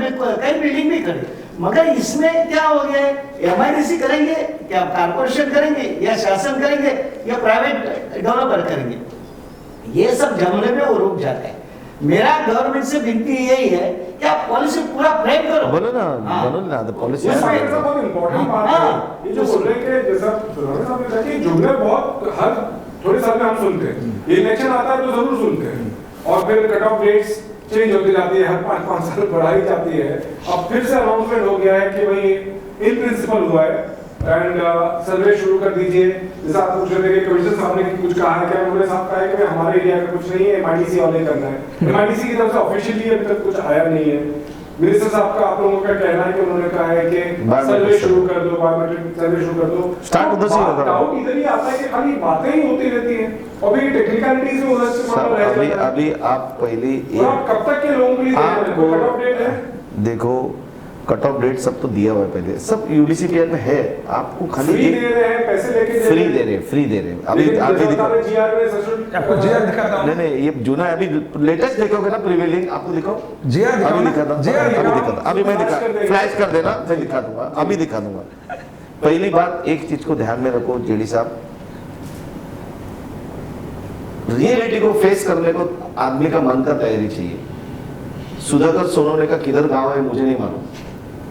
कई बिल्डिंग भी खड़ी, मगर इसमें क्या हो गया, एमआईडीसी करेंगे क्या, कारपोरेशन करेंगे या शासन करेंगे या प्राइवेट डेवलपर करेंगे, ये सब जमने में वो रुक जाता है। मेरा गवर्नमेंट से विनती यही है कि आप पॉलिसी पूरा फ्रेम करो। बोलो ना तो पॉलिसी बहुत इम्पोर्टेंट बात है ये जो बोल रहे हैं कि जैसा साहब ने कहा कि जुमले बहुत हर थोड़े साल में हम सुनते हैं, ये इलेक्शन आता है तो जरूर सुनते हैं, और फिर कट ऑफ डेट्स चेंज होती जाती है, हर 5-5 साल बढ़ाई जाती है। अब फिर से अनाउंसमेंट हो गया है कि भाई इन प्रिंसिपल हुआ है एंड सर्वे शुरू कर दीजिए। जैसा आप पूछ रहे थे कि कमिश्नर साहब ने कुछ कहा है, क्या उन्होंने साहब कहा है कि हमारे एरिया का कुछ नहीं है, एमआईडीसी वाले करना है। एमआईडीसी की तरफ से ऑफिशियली अभी तक कुछ आया नहीं है। मिनिस्टर साहब का, आप लोगों का कहना है कि उन्होंने कहा है कि सर्वे शुरू कर दो, बायोमेट्रिक सर्वे शुरू कर दो। स्टार्ट उधर से होगा। डाउट इधर ही आता है कि खाली बातें ही होती रहती हैं, और भी टेक्निकलिटीज में उधर से अभी आप पहले कब तक के लोगों के लिए कट ऑफ डेट है? देखो कट ऑफ डेट सब तो दिया हुआ है पहले, सब यूडीसीपीआर में है, आपको खाली फ्री दे रहे हैं, पैसे लेके फ्री दे रहे हैं। अभी आपको जीआर दिखाता हूं। नहीं ये जूना है, अभी लेटेस्ट देखोगे ना प्रीवेलिंग, आपको दिखाओ जीआर अभी दिखाता, अभी मैं दिखा, फ्लैश कर देना, मैं दिखा दूंगा, अभी दिखा दूंगा। पहली बात एक चीज को ध्यान में रखो जेडी साहब, रियलिटी को फेस करने को आदमी का मन का तैयारी चाहिए। सुधाकर सोनवणे का किधर गांव है मुझे नहीं मालूम,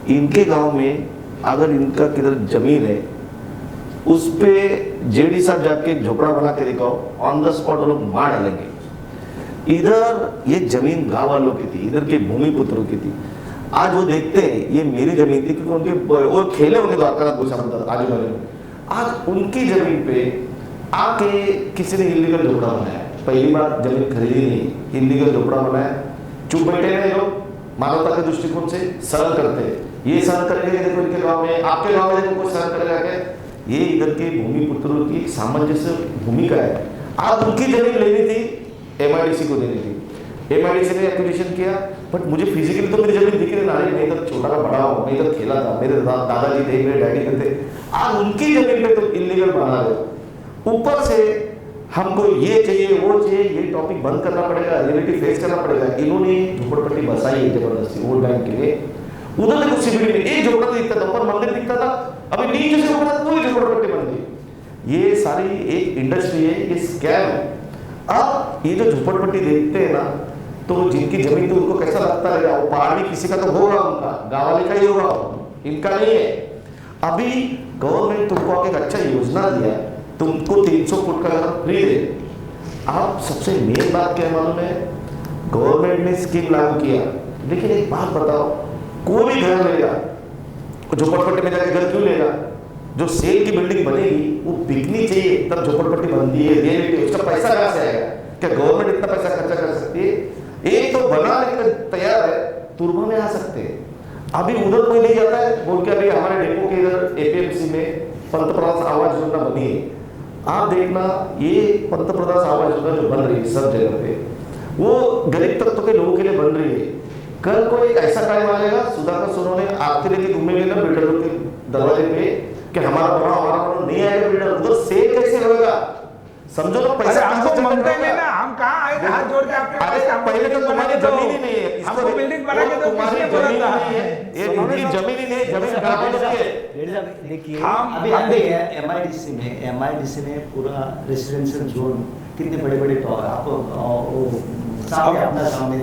इनके गांव में अगर इनका किधर जमीन है उस पे जेडी साहब जाके झोपड़ा बना के दिखाओ, ऑन द स्पॉट वो लोग मार डालेंगे। इधर ये जमीन गांव वालों की थी, इधर के भूमि पुत्रों की थी। आज वो देखते हैं ये मेरी जमीन थी, क्योंकि उनके वो खेले होंगे द्वारकानाथ गोसाई आजू बाजू में, आज उनकी जमीन पे आके किसी ने इलीगल झोपड़ा बनाया। पहली बार जमीन खरीदी नहीं, इलीगल झोपड़ा बनाया, चुप बैठे हैं लोग, मानवता के दृष्टिकोण से सरल करते हैं। ये सरल करेंगे, देखो इनके गांव में, आपके गांव में देखो कोई सरल करेगा क्या? ये इधर के भूमि पुत्रों की सामंजस्य भूमिका है। आज उनकी जमीन लेनी थी, एमआईडीसी को देनी थी, एमआईडीसी ने एक्विजिशन किया, बट मुझे फिजिकली तो मेरी जमीन दिख रही ना, मैं इधर छोटा का बड़ा हूँ, मैं इधर खेला था, मेरे दादाजी थे, मेरे डैडी थे। आज उनकी जमीन पे तो इलीगल बना रहे, ऊपर से हमको ये चाहिए वो चाहिए, ये टॉपिक बंद करना पड़ेगा, रियलिटी फेस करना पड़ेगा। इन्होंने झोपड़पट्टी बसाई है जबरदस्ती वोट बैंक के लिए। उधर देखो सिविल में एक झोपड़ा दिखता था, ऊपर मंदिर दिखता था, अभी नीचे से ऊपर पूरी झोपड़पट्टी बन गई। ये सारी एक इंडस्ट्री है, ये स्कैम है। अब ये जो झोपड़पट्टी देखते हैं ना, तो जिनकी जमीन तो उनको कैसा लगता है, वो पहाड़ भी किसी का तो होगा, उनका गाँव वाले का ही होगा, इनका नहीं है। अभी गवर्नमेंट तुमको एक अच्छा योजना दिया, तुमको 300 फुट का घर फ्री दे। आप सबसे मेन बात क्या मालूम है, गवर्नमेंट ने स्कीम लागू किया, लेकिन एक बात बताओ, कोई भी घर लेगा, झोपड़पट्टी में जाकर घर क्यों लेगा? जो सेल की बिल्डिंग बनेगी वो बिकनी चाहिए, तब झोपड़पट्टी बनती है, रियलिटी उसका पैसा कहाँ से आएगा? क्या गवर्नमेंट इतना पैसा खर्चा कर सकती है? एक तो बना लेकर तैयार है, तुरमा में आ सकते हैं। अभी उधर कोई नहीं जाता है बोल के, अभी हमारे डेपो के इधर एपीएमसी में पंतप्रधान आवास योजना बनी है। आप देखना, ये पंतप्रधान आवास योजना जो बन रही है सब जगह पे, वो गरीब तबके के लोगों के लिए बन रही है। कल को एक ऐसा टाइम आएगा, सुधाकर सोनोने आपके लिए घूमेंगे ना बिल्डरों के दरवाजे पे कि हमारा बना नहीं आएगा बिल्डर, उधर सेल कैसे होगा? समझो तो पैसा हमको मांगते हैं ना, हम कहाँ आए थे हाथ जोड़ के आपके पास? पहले तो तुम्हारी जमीन ही नहीं है, हमको बिल्डिंग बना के तो तुम्हारी किसने जमीन बोला था? नहीं है, ये इनकी जमीन ही नहीं, जमीन खराब हो चुकी है। देखिए हम अभी अभी एमआईडीसी में पूरा रेसिडेंशियल जोन कितने बड़े बड़े आपको सामने अपना सामने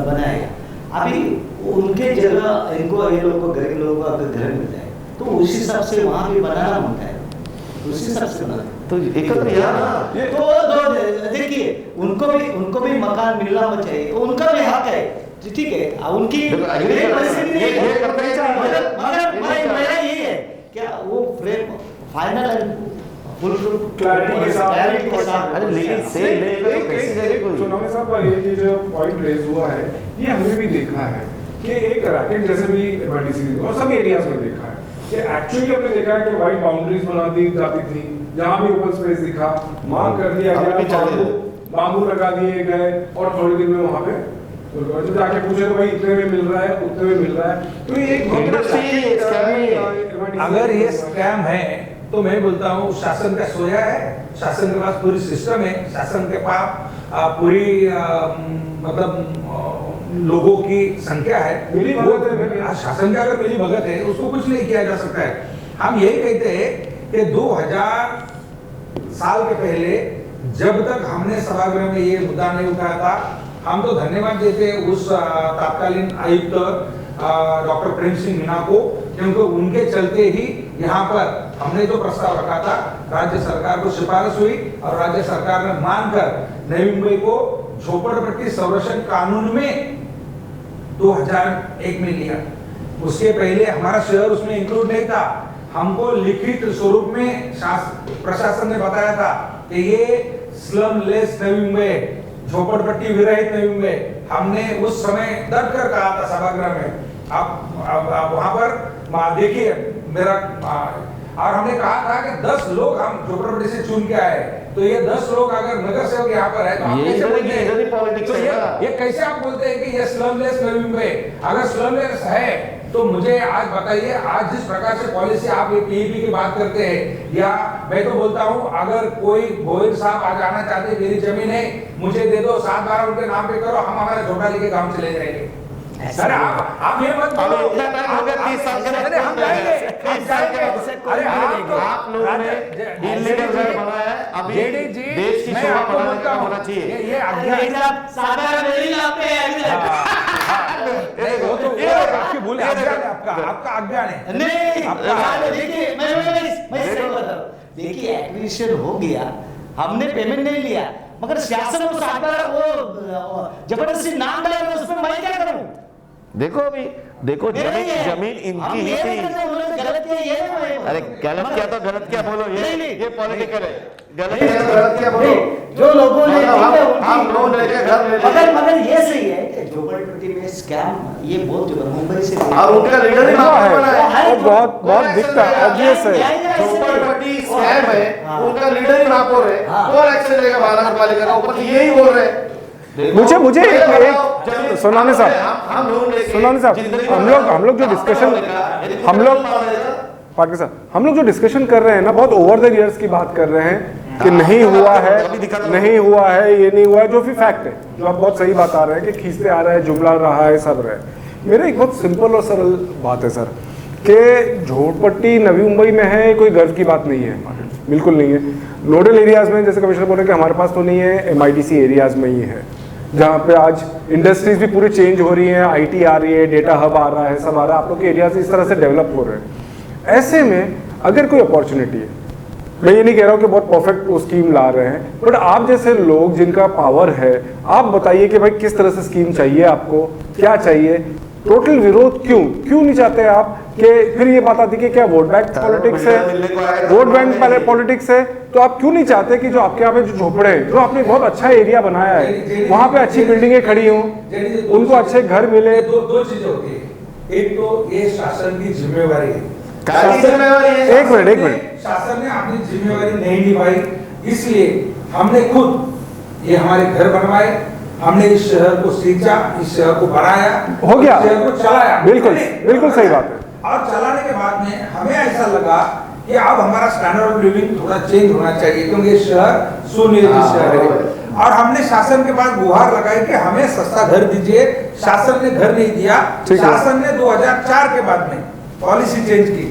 बनाएगा। अभी उनके जगह इनको ये लोगों को गरीब लोगों को अगर घर मिल जाए तो उसी हिसाब से वहाँ भी बनाना बनता है, उसी हिसाब से बनाना। तो एकत्र यार ना, तो देखिए उनको भी मकान मिलना चाहिए, उनका भी हक है, ठीक है, उनकी मगर मेरा ये है क्या वो frame final and full clarity के साथ। अरे लेकिन सेल चुनावी साहब का ये जो पॉइंट रेज हुआ है, ये हमने भी देखा है कि एक रैकेट जैसे भी एमआईडीसी और सब एरियाज में देखा है कि एक्चुअली हमने देखा है कि वाइट बाउंड्रीज बना दी जाती थी, जहाँ भी ओपन स्पेस दिखा मांग कर दिया गया, बांबू लगा दिए गए और थोड़े दिन में वहाँ पे तो जाके पूछे तो भाई इतने में मिल रहा है, उतने में मिल रहा है। तो ये एक अगर ये स्कैम है तो मैं बोलता हूँ शासन का सोया है, शासन के पास पूरी सिस्टम है, शासन के पास पूरी मतलब लोगों की संख्या है, मिली भगत है। शासन का अगर मिली भगत है उसको कुछ नहीं किया जा सकता है। हम यही कहते हैं कि 2000 साल के पहले जब तक हमने सभागृह में ये मुद्दा नहीं उठाया था, हम तो धन्यवाद देते उस तत्कालीन आयुक्त डॉक्टर प्रेम सिंह मीना को, क्योंकि उनके चलते ही यहाँ पर हमने जो प्रस्ताव रखा था राज्य सरकार को सिफारिश हुई और राज्य सरकार ने मानकर नई मुंबई को झोपड़पट्टी संरक्षण कानून में 2001 में लिया। उसके पहले हमारा शहर उसमें इंक्लूड नहीं था। हमको लिखित स्वरूप में प्रशासन ने बताया था कि ये स्लम लेस नई मुंबई, झोपड़पट्टी विरहित नई मुंबई। हमने उस समय डट कर कहा था सभागृह में। आप वहां पर देखिए मेरा, और हमने कहा था कि 10 लोग हम झोपड़पट्टी से चुन के आए, तो ये 10 लोग अगर नगर सेवक यहाँ पर है तो आप कैसे बोलते हैं? तो ये कैसे आप बोलते हैं कि ये स्लमलेस नई मुंबई? अगर स्लमलेस है तो मुझे आज बताइए, आज जिस प्रकार से पॉलिसी आप पीईपी की बात करते हैं, या मैं तो बोलता हूं अगर कोई गोविंद साहब आज आना चाहते हैं, मेरी जमीन है मुझे दे दो, 7-12 उनके नाम पे करो, हम हमारे झोटा लेके गांव चले जाएंगे। अरे आप ये मत बोलो, इतना टाइम हो गया 30 साल के, अरे हम जाएंगे। अरे आप लोगों ने इलीगल घर बनाया है, अभी देश की शोभा बढ़ाने होना चाहिए। ये आपकी भूल है, आपका अज्ञान है। देखिए मैं सही बता रहा हूँ, देखिए एक्विजिशन हो गया, हमने पेमेंट नहीं लिया, मगर शासन वो जबरदस्ती नाम डाला, उसमें मैं क्या करूं? देखो अभी देखो जमीन इनकी ही थी। अरे गलत किया तो गलत क्या बोलो, ये पॉलिटिकल है। गलत क्या बोलो, जो लोगों ने हम लोन लेके घर ले लिए। मगर ये सही है कि झोपड़पट्टी में स्कैम ये बहुत मुंबई से और उनका लीडर ही है, वो बहुत दिखता है, ऑब्वियस है। झोपड़पट्टी स्कैम है, उनका लीडर ही महापौर है, कौन एक्शन लेगा महानगर पालिका का? ऊपर यही बोल रहे हैं। मुझे एक सोनाने साहब, हम लोग जो डिस्कशन पाटिल साहब, हम लोग जो डिस्कशन कर रहे हैं ना, बहुत ओवर द ईयर्स की बात कर रहे हैं कि नहीं हुआ है, नहीं हुआ है, ये नहीं हुआ है, जो भी फैक्ट है, जो आप बहुत सही बात आ रहे हैं कि खींचते आ रहा है, जुमला रहा है, सब रहा है। मेरा एक बहुत सिंपल और सरल बात है सर, कि झोपड़पट्टी नवी मुंबई में है, कोई गर्व की बात नहीं है, बिल्कुल नहीं है। नोडल एरियाज में जैसे कमिश्नर बोल रहे हैं कि हमारे पास तो नहीं है, MIDC एरियाज में ही है, जहाँ पे आज इंडस्ट्रीज भी पूरी चेंज हो रही हैं, IT आ रही है, डेटा हब आ रहा है, सब आ रहा है, आप लोग के एरियाज इस तरह से डेवलप हो रहे हैं। ऐसे में अगर कोई अपॉर्चुनिटी है, मैं ये नहीं कह रहा हूँ कि बहुत परफेक्ट वो स्कीम ला रहे हैं, बट आप जैसे लोग जिनका पावर है, आप बताइए कि भाई किस तरह से स्कीम चाहिए आपको, क्या चाहिए, टोटल विरोध क्यों नहीं चाहते आप? कि फिर ये बात आती है कि क्या वोट बैंक पॉलिटिक्स है, वोट बैंक पॉलिटिक्स है, तो आप क्यों नहीं चाहते कि जो आपके यहाँ पे जो झोपड़े हैं, जो आपने बहुत अच्छा एरिया बनाया है, वहाँ पे अच्छी बिल्डिंगें खड़ी हों, उनको अच्छे घर मिले? दो चीजें होती है, एक तो ये शासन की जिम्मेवारी है, एक मिनट, शासन ने अपनी जिम्मेवारी नहीं निभाई, इसलिए हमने खुद ये हमारे घर बनवाए, हमने इस शहर को सींचा, इस शहर को बनाया, हो गया, इस शहर को चलाया, बिल्कुल सही बात है। और चलाने के बाद में हमें ऐसा लगा कि अब हमारा स्टैंडर्ड ऑफ लिविंग थोड़ा चेंज होना चाहिए, क्योंकि ये शहर सुनियोजित शहर है। और हमने शासन के पास गुहार लगाई कि हमें सस्ता घर दीजिए, शासन ने घर नहीं दिया। शासन ने 2004 के बाद में पॉलिसी चेंज की,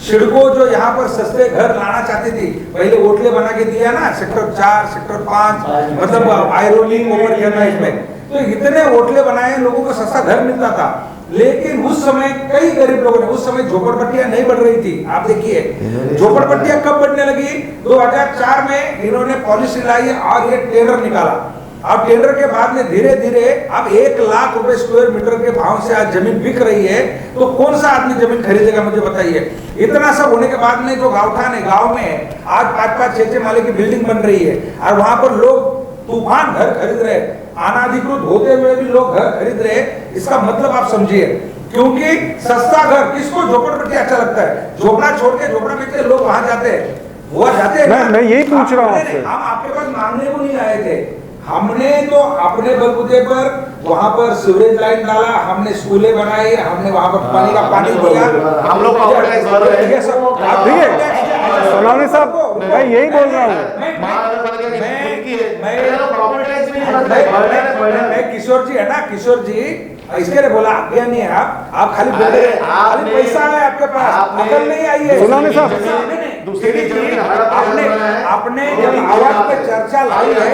सिडको जो यहाँ पर सस्ते घर लाना चाहती थी, पहले होटले बना के दिया ना, सेक्टर 4, सेक्टर 5, मतलब आयरोली ओवर करना, इसमें तो इतने होटले बनाए, लोगों को सस्ता घर मिलता था। लेकिन उस समय कई गरीब लोगों ने, उस समय झोपड़पट्टियां नहीं बढ़ रही थी, आप देखिए झोपड़पट्टियां कब बढ़ने लगी, 2004 में इन्होंने पॉलिसी लाई और ये टेंडर निकाला। अब टेंडर के बाद में धीरे धीरे अब 1 लाख रुपए स्क्वायर मीटर के भाव से आज जमीन बिक रही है, तो कौन सा आदमी जमीन खरीदेगा, मुझे बताइए। इतना सब होने के बाद में जो गाँवठान है, गाँव में आज 5-5, 6-6 माले की बिल्डिंग बन रही है, और वहां पर लोग तूफान घर खरीद रहे, अनाधिकृत होते हुए भी लोग घर खरीद रहे। इसका मतलब आप समझिए, क्योंकि सस्ता घर, किसको झोपड़पट्टी अच्छा लगता है, झोपड़ा छोड़ के झोपड़ा बेच के लोग वहां जाते हैं, वो जाते हैं। मैं यही पूछ रहा हूँ आपसे, हम आपके पास मांगने को नहीं आए थे, हमने तो अपने बलबूते पर वहां पर सीवरेज लाइन डाला, हमने स्कूलें बनाई, हमने वहां पर पानी का पानी दिया, हम लोग सोनावने साहब, मैं यही बोल रहा हूँ। मैं किशोर जी है ना, किशोर जी इसके लिए बोला, आज्ञा नहीं है, आप खाली बोल रहे हैं, खाली पैसा है आपके पास, अकल नहीं आई है। सोनावने साहब, आपने जब आवाज पे चर्चा लाई है,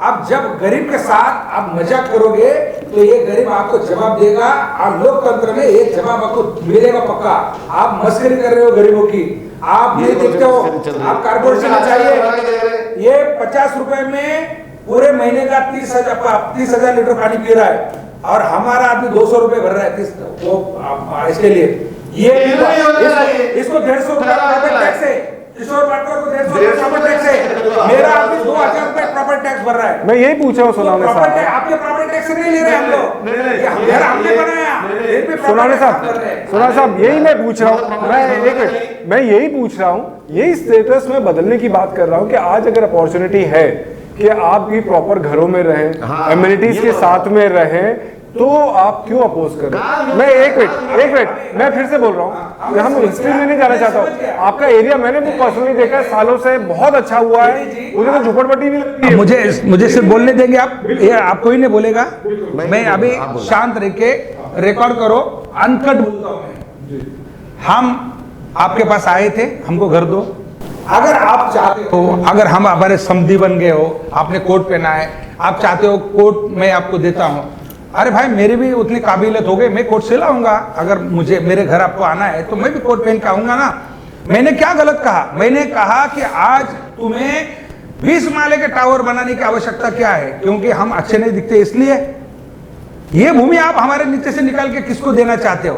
अब जब गरीब के साथ आप मजाक करोगे तो ये गरीब आपको जवाब देगा, और लोकतंत्र में एक जवाब आपको मिलेगा पक्का। आप मस्करी कर रहे हो गरीबों की, आप नहीं देखते हो, आप कारपोरेशन चाहिए, ये 50 रुपए में पूरे महीने का 30,000 लीटर पानी पी रहा है, और हमारा आदमी 200 रुपए भर रहा है इसके लिए। ये इसको 150 रुपए प्रॉपर्टी टैक्स है, किशोर पाटकर को 150 रुपए प्रॉपर्टी टैक्स है, मेरा आदमी 2000 रुपए प्रॉपर्टी टैक्स भर रहा है। मैं यही पूछ रहा हूँ सोनावने साहब, आपके प्रॉपर्टी टैक्स नहीं ले रहे हम लोग, घर हमने बनाया। सोनावने साहब, यही मैं पूछ रहा हूँ, मैं यही पूछ रहा हूँ, यही स्टेटस में बदलने की बात कर रहा हूँ कि आज अगर अपॉर्चुनिटी है कि आप भी प्रॉपर घरों में रहें, एमिनिटीज के साथ में रहें, तो आप क्यों अपोज कर रहे हैं? मैं एक मिनट, मैं फिर से बोल रहा हूँ, हम हिस्ट्री में नहीं जाना चाहता हूँ। आपका एरिया मैंने भी पर्सनली देखा है, सालों से बहुत अच्छा हुआ है, मुझे तो झोपड़पट्टी भी लगती है। मुझे सिर्फ बोलने देंगे आप, ये आप कोई नहीं बोलेगा, मैं अभी शांत रह के रिकॉर्ड करो, अनकट बोलता हूँ मैं। हम आपके पास आए थे, हमको घर दो, अगर आप चाहते हो, अगर हम हमारे समधी बन गए हो, आपने कोट पहना है, आप चाहते हो कोट मैं आपको देता हूं, अरे भाई मेरी भी उतनी काबिलियत हो गई, मैं कोट सिलाऊंगा, अगर मुझे मेरे घर आपको आना है तो मैं भी कोट पहन के आऊंगा ना। मैंने क्या गलत कहा? मैंने कहा कि आज तुम्हें 20 माले के टावर बनाने की आवश्यकता क्या है, क्योंकि हम अच्छे नहीं दिखते इसलिए। ये भूमि आप हमारे नीचे से निकाल के किसको देना चाहते हो?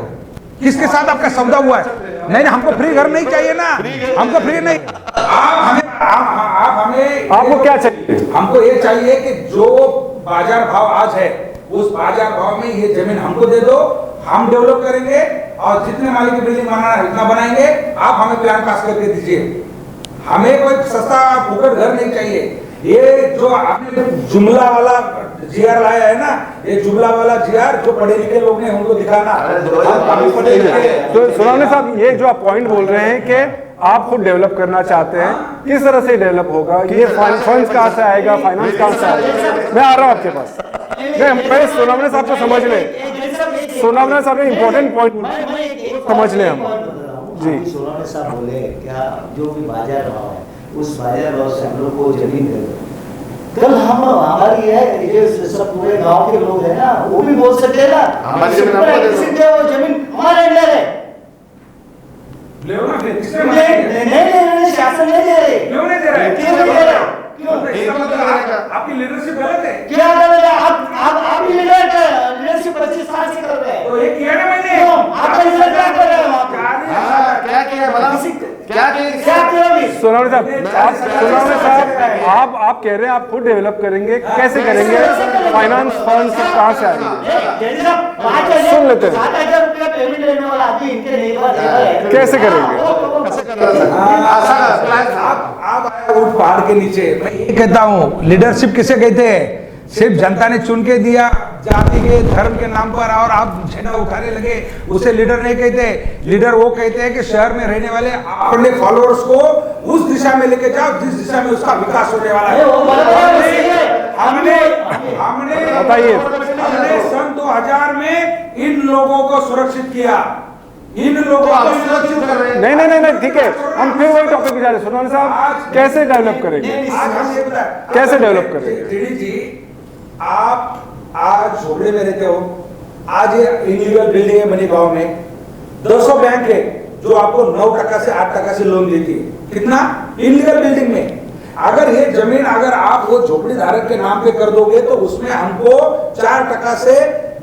किसके साथ आपका सौदा हुआ है? नहीं, हमको फ्री घर नहीं चाहिए ना, हमको फ्री नहीं। आप हमें आपको क्या चाहिए? हमको ये चाहिए कि जो बाजार भाव आज है, उस बाजार भाव में ये जमीन हमको दे दो, हम डेवलप करेंगे, और जितने माले की बिल्डिंग बनाना है उतना बनाएंगे, आप हमें प्लान पास करके दीजिए। हमें कोई सस्ता फुकट घर नहीं चाहिए। ये जो आपने जुमला वाला जीआर लाया है ना, ये जुबला वाला जीआर, जो पढ़े लिखे लोग ने उनको दिखाना। हम काफी पढ़े लिखे। तो सोनावने साहब, ये जो आप पॉइंट बोल रहे हैं कि आप खुद डेवलप करना चाहते हैं, किस तरह से डेवलप होगा, ये फंड्स कहाँ से आएगा, फाइनेंस कहाँ से आएगा? मैं आ रहा हूँ आपके पास। मैं सोनावने साहब को समझ लें, सोनावने साहब ने इम्पोर्टेंट पॉइंट समझ लें हम जी। सोनावने साहब बोले क्या, जो भी बाजार भाव है उस बाजार भाव से हम लोग को जमीन दे दो। कल हम हमारी है, ये सब पूरे गांव के लोग हैं ना, वो भी बोल सकते हैं ना, हमारी जमीन वो जमीन हमारे अंडर है। ले लो ना, किसने नहीं, शासन नहीं दे रहे। क्यों नहीं दे रहा है? क्यों नहीं दे रहा? क्यों? आपकी लीडरशिप गलत है। क्या गलत है? आप लीडरशिप 25 साल से कर रहे हैं। तो ये किया ना मैंने। क्यों? आप कैसे क्या कर रहे हो वहाँ पे? क्या किया भला? क्या किया अभी? सोनावने साहब, आप कह रहे हैं आप खुद डेवलप करेंगे, कैसे करेंगे? फाइनेंस फंड्स कहाँ से आएंगे? सुन लेते हैं, 7,000 रुपया पेमेंट लेने वाला आदमी इनके नेबर है, कैसे करेंगे? आप आए उठ पहाड़ के नीचे। मैं ये कहता हूँ, लीडरशिप किसे कहते हैं? सिर्फ जनता ने चुन के दिया, जाति के धर्म के नाम पर, और आप झंडा उठाने लगे, उसे लीडर नहीं कहते। लीडर वो कहते हैं कि शहर में रहने वाले अपने फॉलोअर्स को उस दिशा में लेके जाओ जिस दिशा में उसका विकास होने वाला है। हमने बताइए। सन 2000 में इन लोगों को सुरक्षित किया, इन लोगों को सुरक्षित कर रहे हैं। नहीं, ठीक है, हम फिर वही टॉपिक पे जा रहे हैं। सोनावने साहब, कैसे डेवलप करेंगे? कैसे डेवलप करेंगे? दीदी जी, आप आज झोपड़े में रहते हो, आज ये इलीगल बिल्डिंग है बनी गांव में, 200 बैंक है जो आपको 9% से 8% से लोन देती है। कितना? इलीगल बिल्डिंग में। अगर ये जमीन अगर आप वो झोपड़ी धारक के नाम पे कर दोगे तो उसमें हमको 4% से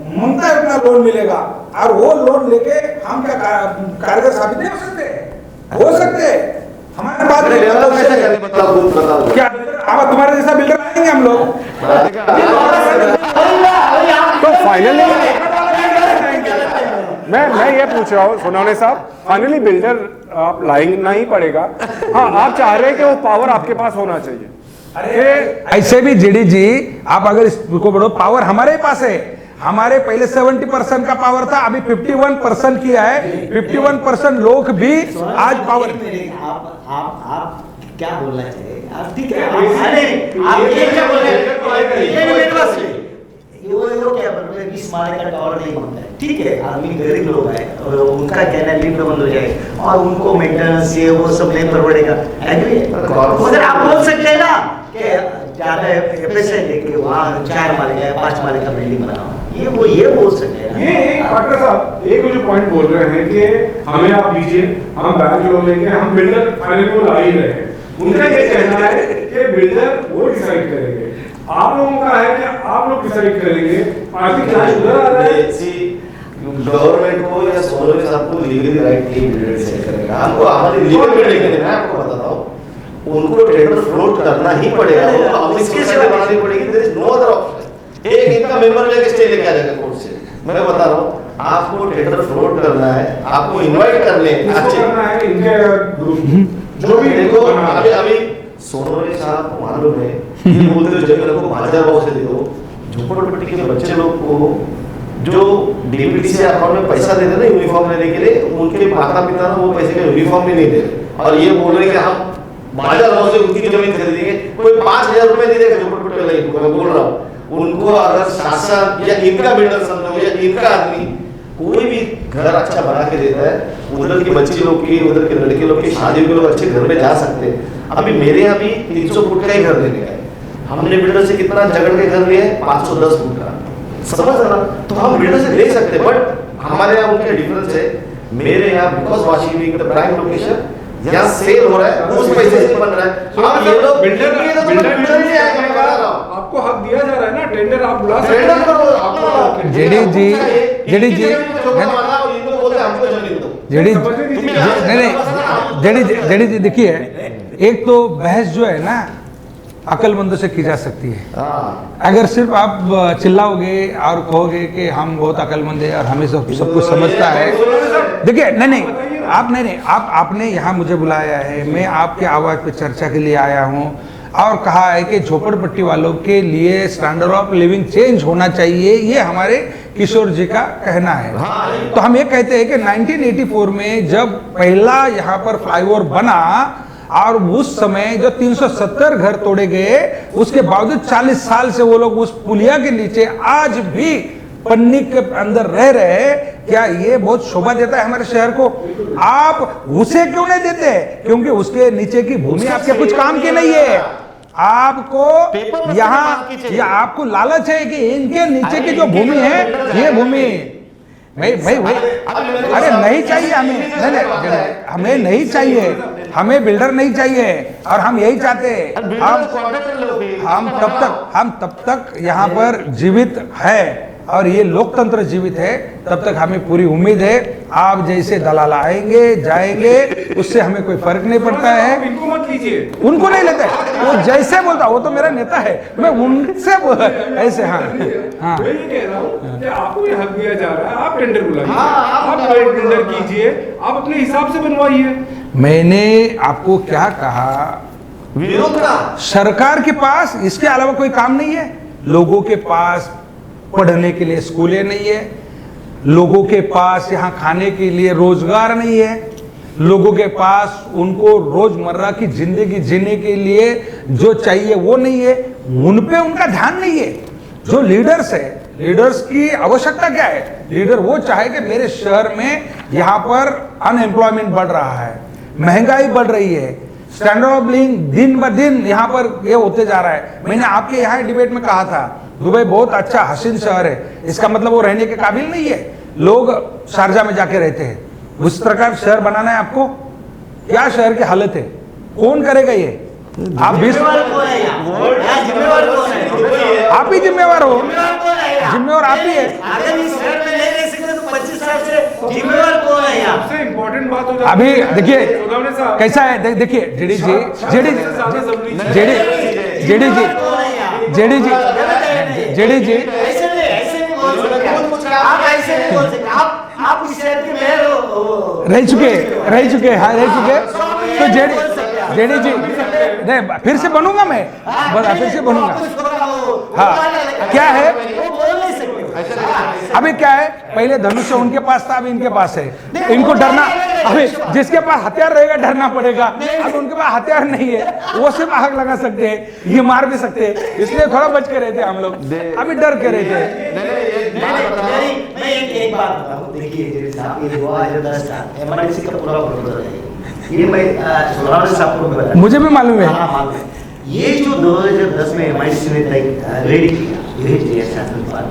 ममता इतना लोन मिलेगा, और वो लोन लेके हम क्या कारगर साबित नहीं हो सकते? हो सकते। हमारे पास क्या अब तुम्हारे जैसा बिल्डर आएंगे हम लोग? तो फाइनली मैं ये पूछ रहा हूँ सोनावने साहब, फाइनली बिल्डर आप लाइना ही पड़ेगा। हाँ, आप चाह रहे हैं कि वो पावर आपके पास होना चाहिए। अरे ऐसे भी जेडी जी, आप अगर इसको बढ़ो, पावर हमारे पास है। हमारे पहले 70% का पावर था, अभी 51% किया है। 51% लोग भी आज पावर। आप क्या बोलना चाहिए? आप ठीक है, आप ये क्या बोल रहे हैं? वो क्या बोल रहे हैं? 20 माले का टावर नहीं बनता है, ठीक है, आदमी गरीब लोग हैं और उनका कहना लिफ्ट बंद हो जाए और उनको मेंटेनेंस ये वो सब नहीं परवड़ेगा, एग्री है। मगर आप बोल सकते हैं ना कि ज्यादा पैसे लेके वहाँ 4 माले का 5 माले का बिल्डिंग बनाओ, ये बोल सकते हैं। ये डॉक्टर साहब एक जो पॉइंट बोल रहे हैं कि हमें आप दीजिए, हम बैंक लोन लेंगे, हम बिल्डर फाइनल को ला ही रहे हैं। उनका ये कहना है कि बिल्डर वो डिसाइड करेंगे, आप लोगों का है कि आप लोग डिसाइड करेंगे। आर्थिक क्लास उधर आ रहा है। गवर्नमेंट को या सोलर साहब को लीगली राइट नहीं बिल्डर डिसाइड करेगा। हमको हमारी लीगल बिल्डिंग है, मैं आपको बताता हूँ, उनको टेंडर फ्लोट करना ही पड़ेगा। वो इसके सिवा बनानी पड़ेगी, there is no other option. एक इनका मेंबर लेके स्टे लेके आ जाएगा कोर्ट से। मैं बता रहा हूँ, आपको टेंडर फ्लोट करना है, आपको इनवाइट करने अच्छे करना है इनके जो भी देखो। अभी सोनोरे साहब मालूम है, ये बोलते हो जमीन को बाजार भाव से दे दो। झोपड़पट्टी के बच्चे लोग को जो डीबीटी से अकाउंट में पैसा देते ना यूनिफॉर्म लेने के लिए, उनके माता पिता ना वो पैसे का यूनिफॉर्म भी नहीं दे रहे, और ये बोल रहे कि हम बाजार भाव से उनकी जमीन खरीदेंगे। कोई 5,000 रुपए नहीं देगा झोपड़पट्टी वाले को। मैं बोल रहा हूँ, उनको अगर शासन या इनका बिल्डर समझो या इनका आदमी कोई भी घर अच्छा बना के देता है, उधर के बच्चे लोग की, उधर के लड़के लोग की शादी के लोग अच्छे घर में जा सकते हैं। अभी मेरे यहाँ भी 300 फुट का ही घर लेने का है, हमने बिल्डर से कितना झगड़ के घर लिया है, 510 फुट का, समझ रहा? तो हम बिल्डर से ले सकते हैं, बट हमारे यहाँ उनके डिफरेंस है। मेरे यहाँ because Vashi being the prime location, यहाँ सेल हो रहा है, उस पैसे से बन रहा है। अब ये लोग बिल्डर नहीं आएगा, मैं बता रहा हूँ। आपको हक दिया जा रहा है ना, टेंडर आप बुला सकते टेंडर करो आपको। जेडी जी, जेडी जी, जेडी जी देखिए, एक तो बहस जो है ना अक्लमंदों से की जा सकती है। अगर सिर्फ आप चिल्लाओगे और कहोगे कि हम बहुत अक्लमंद है और हमें सब कुछ समझता है, देखिए नहीं आप नहीं, आपने यहाँ मुझे बुलाया है, मैं आपके आवाज़ पे चर्चा के लिए आया हूँ। और कहा है कि झोपड़पट्टी वालों के लिए स्टैंडर्ड ऑफ लिविंग चेंज होना चाहिए, ये हमारे किशोर जी का कहना है। तो हम ये कहते हैं कि 1984 में जब पहला यहाँ पर फ्लाईओवर बना और उस समय जो 370 घर तोड़े गए, उसके बावजूद 40 साल से वो लोग उस पुलिया के नीचे आज भी पन्नी के अंदर रह रहे हैं, क्या ये बहुत शोभा देता है हमारे शहर को? आप उसे क्यों नहीं देते? क्योंकि उसके नीचे की भूमि आपके कुछ काम की नहीं है। आपको यहाँ या आपको लालच है कि इनके नीचे की जो भूमि है, ये भूमि भाई अरे नहीं चाहिए हमें, नहीं, हमें नहीं चाहिए, हमें बिल्डर नहीं चाहिए, और हम यही चाहते हैं। हम तब तक यहाँ पर जीवित है और ये लोकतंत्र जीवित है, तब तक हमें पूरी उम्मीद है। आप जैसे दलाल आएंगे जाएंगे, उससे हमें कोई फर्क नहीं पड़ता है। इनको मत कीजिए, उनको नहीं लेते, वो जैसे बोलता, वो तो मेरा नेता है, मैं उनसे ऐसे। हाँ हाँ, मैं ये कह रहा हूँ कि आपको ये हक दिया जा रहा है, आप टेंडर बुलाइए, आप टेंडर कीजिए, आप अपने हिसाब से बनवाइए। मैंने आपको क्या कहा, विरोध का सरकार के पास इसके अलावा कोई काम नहीं है। लोगों के पास पढ़ने के लिए स्कूलें नहीं है, लोगों के पास यहाँ खाने के लिए रोजगार नहीं है, लोगों के पास उनको रोजमर्रा की जिंदगी जीने के लिए जो चाहिए वो नहीं है, उन पे उनका ध्यान नहीं है। जो लीडर्स है, लीडर्स की आवश्यकता क्या है? लीडर वो चाहे कि मेरे शहर में यहाँ पर अनएम्प्लॉयमेंट बढ़ रहा है, महंगाई बढ़ रही है, स्टैंडर्ड ऑफ लिविंग दिन ब दिन यहाँ पर ये होते जा रहा है। मैंने आपके यहाँ डिबेट में कहा था, दुबई बहुत अच्छा हसीन शहर है, इसका मतलब वो रहने के काबिल नहीं है। लोग शारजा में जाके रहते हैं, उस प्रकार शहर बनाना है आपको? क्या शहर की हालत है, कौन करेगा ये? आप भी आप ही जिम्मेवार हो, जिम्मेवार आप ही है। सबसे इम्पोर्टेंट बात हो जाती है। अभी देखिए सोदावने साहब, कैसा है, देखिए जेडी जी, जेडी जी, जेडी जी, रह चुके हाँ, रह चुके। तो जेडी जी, नहीं फिर से बनूंगा मैं, फिर से बनूंगा। हाँ, क्या है अभी, क्या है, पहले धनुष उनके पास था, अभी इनके पास है। इनको डरना, अभी जिसके पास हथियार रहेगा डरना पड़ेगा। अब उनके पास हथियार नहीं है, वो सिर्फ आग लगा सकते हैं, ये मार भी सकते हैं, इसलिए थोड़ा बच के रहते हम लोग, अभी डर के रहते हैं। मैं एक बात बताऊं, देखिए ये 2010 का एमआरडीसी का पूरा प्रपोजल है, ये मैं सोनावने साहब को बताया, मुझे भी मालूम है। ये जो 2010 में एमआरडीसी ने रेडी किया, भेज दिया शासन पर,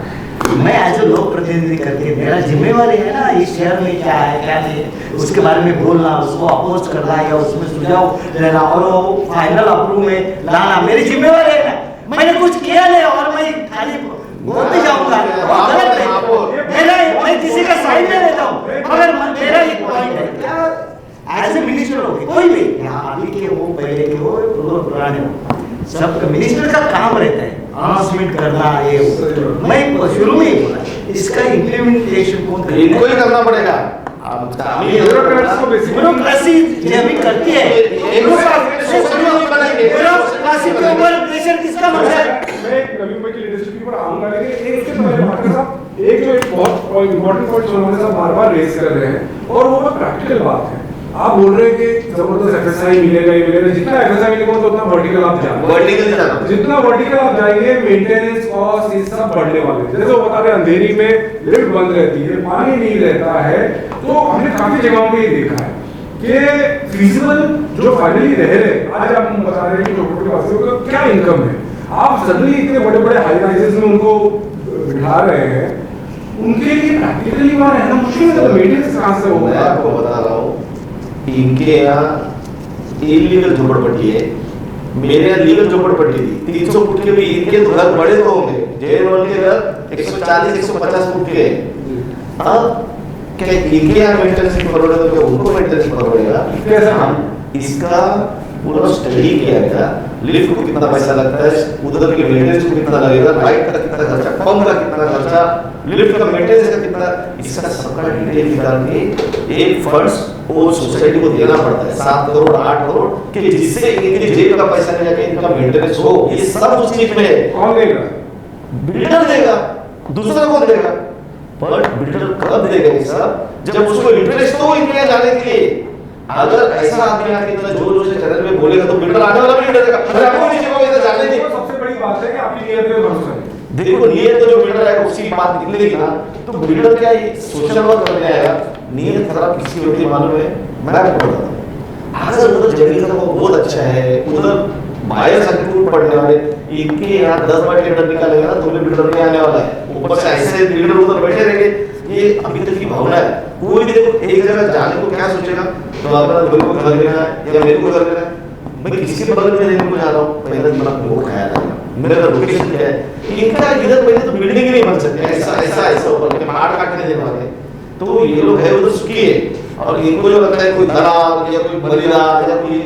मैं एज ए लोक प्रतिनिधि करके मेरा जिम्मेवारी है ना इस शहर में क्या है क्या नहीं, उसके बारे में बोलना, उसको अपोज करना या उसमें सुझाव देना और वो फाइनल अप्रूव में लाना मेरी जिम्मेवारी है ना। मैंने कुछ किया नहीं और मैं खाली बोलते जाऊंगा, मैं किसी का साइन नहीं लेता हूँ, मगर मेरा एक पॉइंट है, एज ए मिनिस्टर हो कोई भी, यहाँ अभी के हो पहले के हो पुराने हो, सबका मिनिस्टर का काम रहता है अनाउंसमेंट करना। ये मैं शुरू में ही बोला, इसका इम्प्लीमेंटेशन कौन करेगा? इनको ही करना पड़ेगा। ब्यूरोक्रेसी जब भी करती है, ब्यूरोक्रेसी के ऊपर प्रेशर किसका बनता है? मैं नवीन भाई की लीडरशिप के ऊपर आऊंगा, लेकिन एक जो बहुत इम्पोर्टेंट पॉइंट सोनावने साहब बार-बार रेज कर रहे हैं, और वो बहुत प्रैक्टिकल बात है। आप बोल रहे हैं कि जबरदस्त एफएसआई मिलेगा ही मिलेगा, जितना एफएसआई मिलेगा तो उतना वर्टिकल आप जाएंगे, जितना वर्टिकल आप जाएंगे मेंटेनेंस कॉस्ट ये सब बढ़ने वाले हैं। जैसे वो बता रहे अंधेरी में लिफ्ट बंद रहती है, पानी नहीं रहता है, तो हमने काफी जगहों पे ये देखा है कि फिजिबल जो फाइनली रह रहे, आज आप बता रहे हैं कि छोटे वासियों का क्या इनकम है, आप सडनली इतने बड़े बड़े हाई राइजेस में उनको बिठा रहे हैं, उनके लिए प्रैक्टिकली वहाँ रहना मुश्किल है, तो मेंटेनेंस कहाँ से होगा? आपको बता रहा हूँ, इनके यहाँ इलीगल झोपड़पट्टी है, मेरे यहाँ लीगल झोपड़पट्टी थी 300 फुट के भी, इनके तो घर बड़े तो होंगे, जेल वाले के घर 140-150 फुट के। अब क्या इनके यहाँ मेंटेनेंस की पड़ेगा तो क्या उनको मेंटेनेंस पड़ेगा? कैसा? हम इसका पूरा स्टडी किया गया, लिफ्ट को कितना पैसा लगता है, उधर के मेंटेनेंस को कितना लगेगा, लाइट का कितना खर्चा, पंप का कितना खर्चा, लिफ्ट का मेंटेनेंस का कितना, इसका सबका डिटेल निकाल के एक फंड्स वो सोसाइटी को देना पड़ता है 7 करोड़ 8 करोड़ कि जिससे इनकी जेब का पैसा नहीं जाके इनका मेंटेनेंस हो। ये सब उस चीज में है। कौन देगा? बिल्डर देगा, दूसरा कौन देगा? पर बिल्डर कब देगा ये सब? जब उसको इंटरेस्ट हो इनके जाने के लिए। अगर ऐसा आदमी आके इतना जोर जोर से चैनल में बोलेगा तो बिल्डर आने वाला भी नहीं डरेगा। अरे आपको नीचे को इधर जाने नहीं। सबसे बड़ी बात है कि आपकी नीयत पे भरोसा है। देखो नीयत तो जो बिल्डर है उसकी बात निकलेगी ना, तो बिल्डर क्या ये सोशल वर्क करने आएगा? नीयत खराब किसकी होती है मालूम है? मैं आपको बताता हूं। अगर उधर जमीन का बहुत अच्छा है, उधर बायर सर्टिफिकेट पढ़ने वाले, इनके यहाँ 10 बार टेंडर निकालेगा ना तो बिल्डर नहीं आने वाला है। ऊपर से ऐसे बिल्डर उधर बैठे रहेंगे। ये अभी तक की भावना है। कोई भी देखो एक जगह जाने को क्या सोचेगा, तो अपना मेरे को घर लेना है या मेरे को घर लेना है, मैं किसी के बगल में रहने को जा रहा हूँ, पहले दिमाग में वो ख्याल आएगा मेरा लोकेशन क्या है। इनका इधर पहले तो बिल्डिंग ही नहीं बन सकती, ऐसा ऐसा ऐसा ऊपर के पहाड़ काटने देने वाले। तो ये लोग है उधर सुखी है, और इनको जो लगता है कोई दलाल या कोई बलिदार या कोई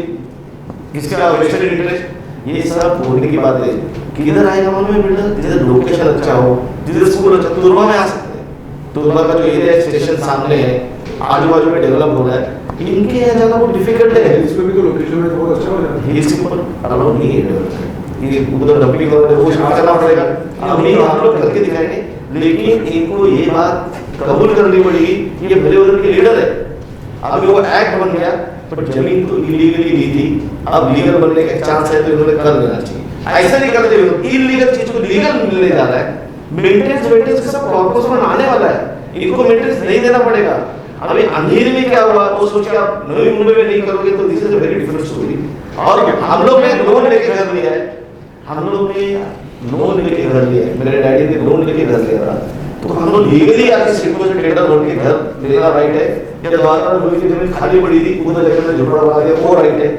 किसका वेस्टेड इंटरेस्ट, ये सब बोलने की बात है। किधर आएगा मालूम है बिल्डर? जिधर लोकेशन अच्छा हो, जिधर स्कूल अच्छा। तुरमा में आ सकते हैं, तुरमा का जो एरिया स्टेशन सामने है, आजू बाजू में डेवलप हो रहा है, इनके यहाँ जाना बहुत डिफिकल्ट है। इसमें भी तो लोकेशन में बहुत अच्छा हो जाता है। हिल्स के ऊपर अलाउ नहीं है डेवलपमेंट, ये उधर डंपिंग और वो करना पड़ेगा। अभी हम लोग करके दिखाएंगे, लेकिन इनको ये बात कबूल करनी पड़ेगी कि ये भले उधर के लीडर है। अभी वो एक्ट बन गया, पर जमीन तो इलीगली ली थी, अब लीगल बनने का चांस है तो इन्होंने कर देना चाहिए। ऐसा नहीं करते हुए इलीगल चीज को लीगल मिलने जा रहा है। मेंटेनेंस का सब कॉर्पोरेशन में आने वाला है, इनको मेंटेनेंस नहीं देना पड़ेगा। अभी अंधेरे में क्या हुआ वो सोच के आप नवी मुंबई में नहीं करोगे तो this is a very different story. और हम लोग ने लोन लेके घर लिया है, हम लोग ने लोन लेके घर लिया है, मेरे डैडी ने लोन लेके घर लिया था, तो हम लोग लीगली आके सिडको से टेंडर लोन के घर लेना राइट है, या द्वारका में की जमीन खाली पड़ी थी उधर जगह में झोपड़ा बना दिया वो राइट है?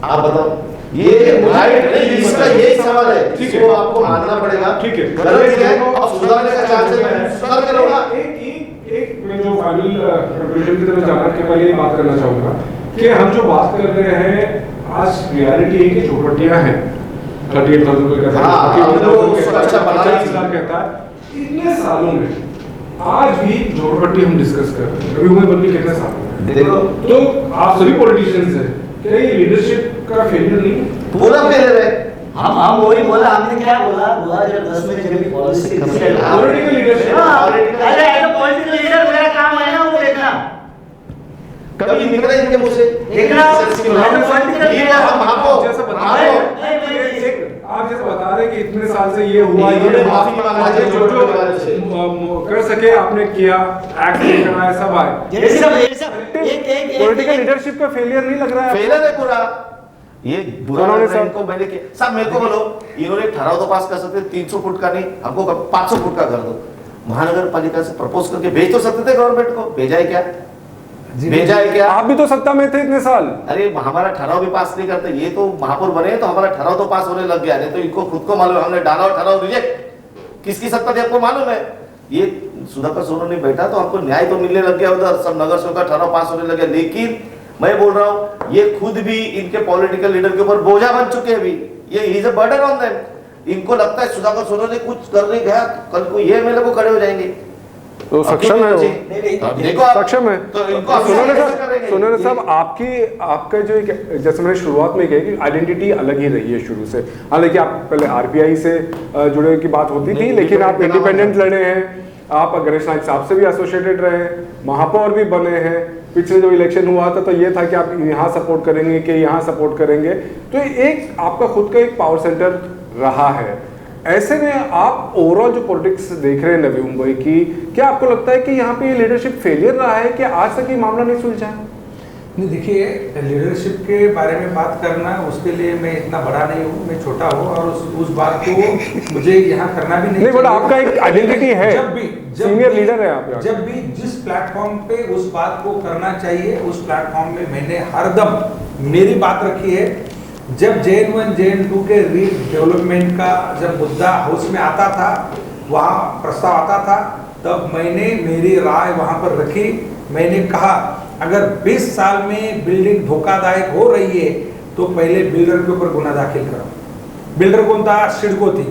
आप बताओ। ये राइट नहीं, इसका यही सवाल है, इसको आपको मानना पड़ेगा। ठीक है, गलत है और सुधारने का चांस है, सुधार के लोगा। एक मैं जो फाइनल कंक्लूजन की तरफ जाने के पहले ये बात करना चाहूंगा कि हम जो बात कर रहे हैं आज रियलिटी है कि झोपड़ियां हैं 38,000 रुपए का, कहता है इतने सालों में आज भी झोपड़पट्टी हम डिस्कस कर रहे हैं। नवी मुंबई बन के कितने साल हो गए? देखो तो आप सभी पॉलिटिशियंस हैं, क्या ये लीडरशिप का फेलियर नहीं? पूरा फेलियर है। हम वही बोला, हमने क्या बोला 2010 में जब भी पॉलिसी पॉलिटिकल लीडरशिप। अरे एज अ पॉलिटिकल लीडर मेरा काम है ना वो देखना, कभी निकला इनके मुंह से देखना ये आप जैसे बता रहे कि इतने साल से ये हुआ, ये माफी मांगा है, जो कर सके आपने किया, एक्ट कराया, सब आए। पॉलिटिकल लीडरशिप का फेलियर नहीं लग रहा है? फेलियर है पूरा। ये बुरा को मैंने किया साहब, मेरे को बोलो इन्होंने ठहराव तो पास कर सकते 300 फुट का नहीं, हमको 500 फुट का कर दो। महानगर पालिका से प्रपोज करके भेज तो सकते थे गवर्नमेंट को, भेजा है क्या? भेजा है क्या? आप भी तो सत्ता में थे इतने साल। अरे हमारा ठहराव भी पास नहीं करते, ये तो महापौर बने तो हमारा ठहराव तो पास होने लग गया, नहीं तो इनको खुद को मालूम है हमने डाला और ठहराव रिजेक्ट। किसकी सत्ता थी आपको मालूम है? ये सुधाकर सोनू ने बैठा तो हमको न्याय तो मिलने लग गया, उधर सब नगर सेवक का ठहराव पास होने लग गया। लेकिन मैं बोल रहा हूँ ये खुद भी इनके पॉलिटिकल लीडर के ऊपर बोझा बन चुके हैं। अभी ये is a burden on them. इनको लगता है सुधाकर सोनू ने कुछ करने गया, कल को ये एमएलए को खड़े हो जाएंगे तो सक्षम है वो, देखो सक्षम है। तो इनको सुनो साहब, आपका जो जैसे मैंने शुरुआत में कही कि आइडेंटिटी अलग ही रही है शुरू से। हालांकि आप पहले आरपीआई से जुड़े की बात होती थी, लेकिन आप इंडिपेंडेंट लड़े हैं, आप गणेश नायक साहब से भी एसोसिएटेड रहे, महापौर भी बने हैं। पिछले जो इलेक्शन हुआ था तो ये था कि आप यहाँ सपोर्ट करेंगे कि यहाँ सपोर्ट करेंगे, तो एक आपका खुद का एक पावर सेंटर रहा है। ऐसे में आप ओवरऑल जो पॉलिटिक्स देख रहे हैं नवी मुंबई की, क्या आपको लगता है कि यहाँ पे लीडरशिप फेलियर रहा है कि आज तक ये मामला नहीं सुलझा है? नहीं, देखिए लीडरशिप के बारे में बात करना उसके लिए मैं इतना बड़ा नहीं हूँ, मैं छोटा हूँ, और उस बात को मुझे यहाँ करना भी नहीं बट आपका एक आइडेंटिटी है, सीनियर लीडर है आप। जब भी जिस प्लेटफॉर्म पे उस बात को करना चाहिए उस प्लेटफॉर्म में मैंने हरदम मेरी बात रखी है। जब JN 1 JN 2 के रीडेवलपमेंट का जब मुद्दा हाउस में आता था, वहाँ प्रस्ताव आता था, तब मैंने मेरी राय वहाँ पर रखी। मैंने कहा अगर 20 साल में बिल्डिंग धोखादायक हो रही है तो पहले बिल्डर के ऊपर गुना दाखिल करो। बिल्डर कौन था? सिडको थी।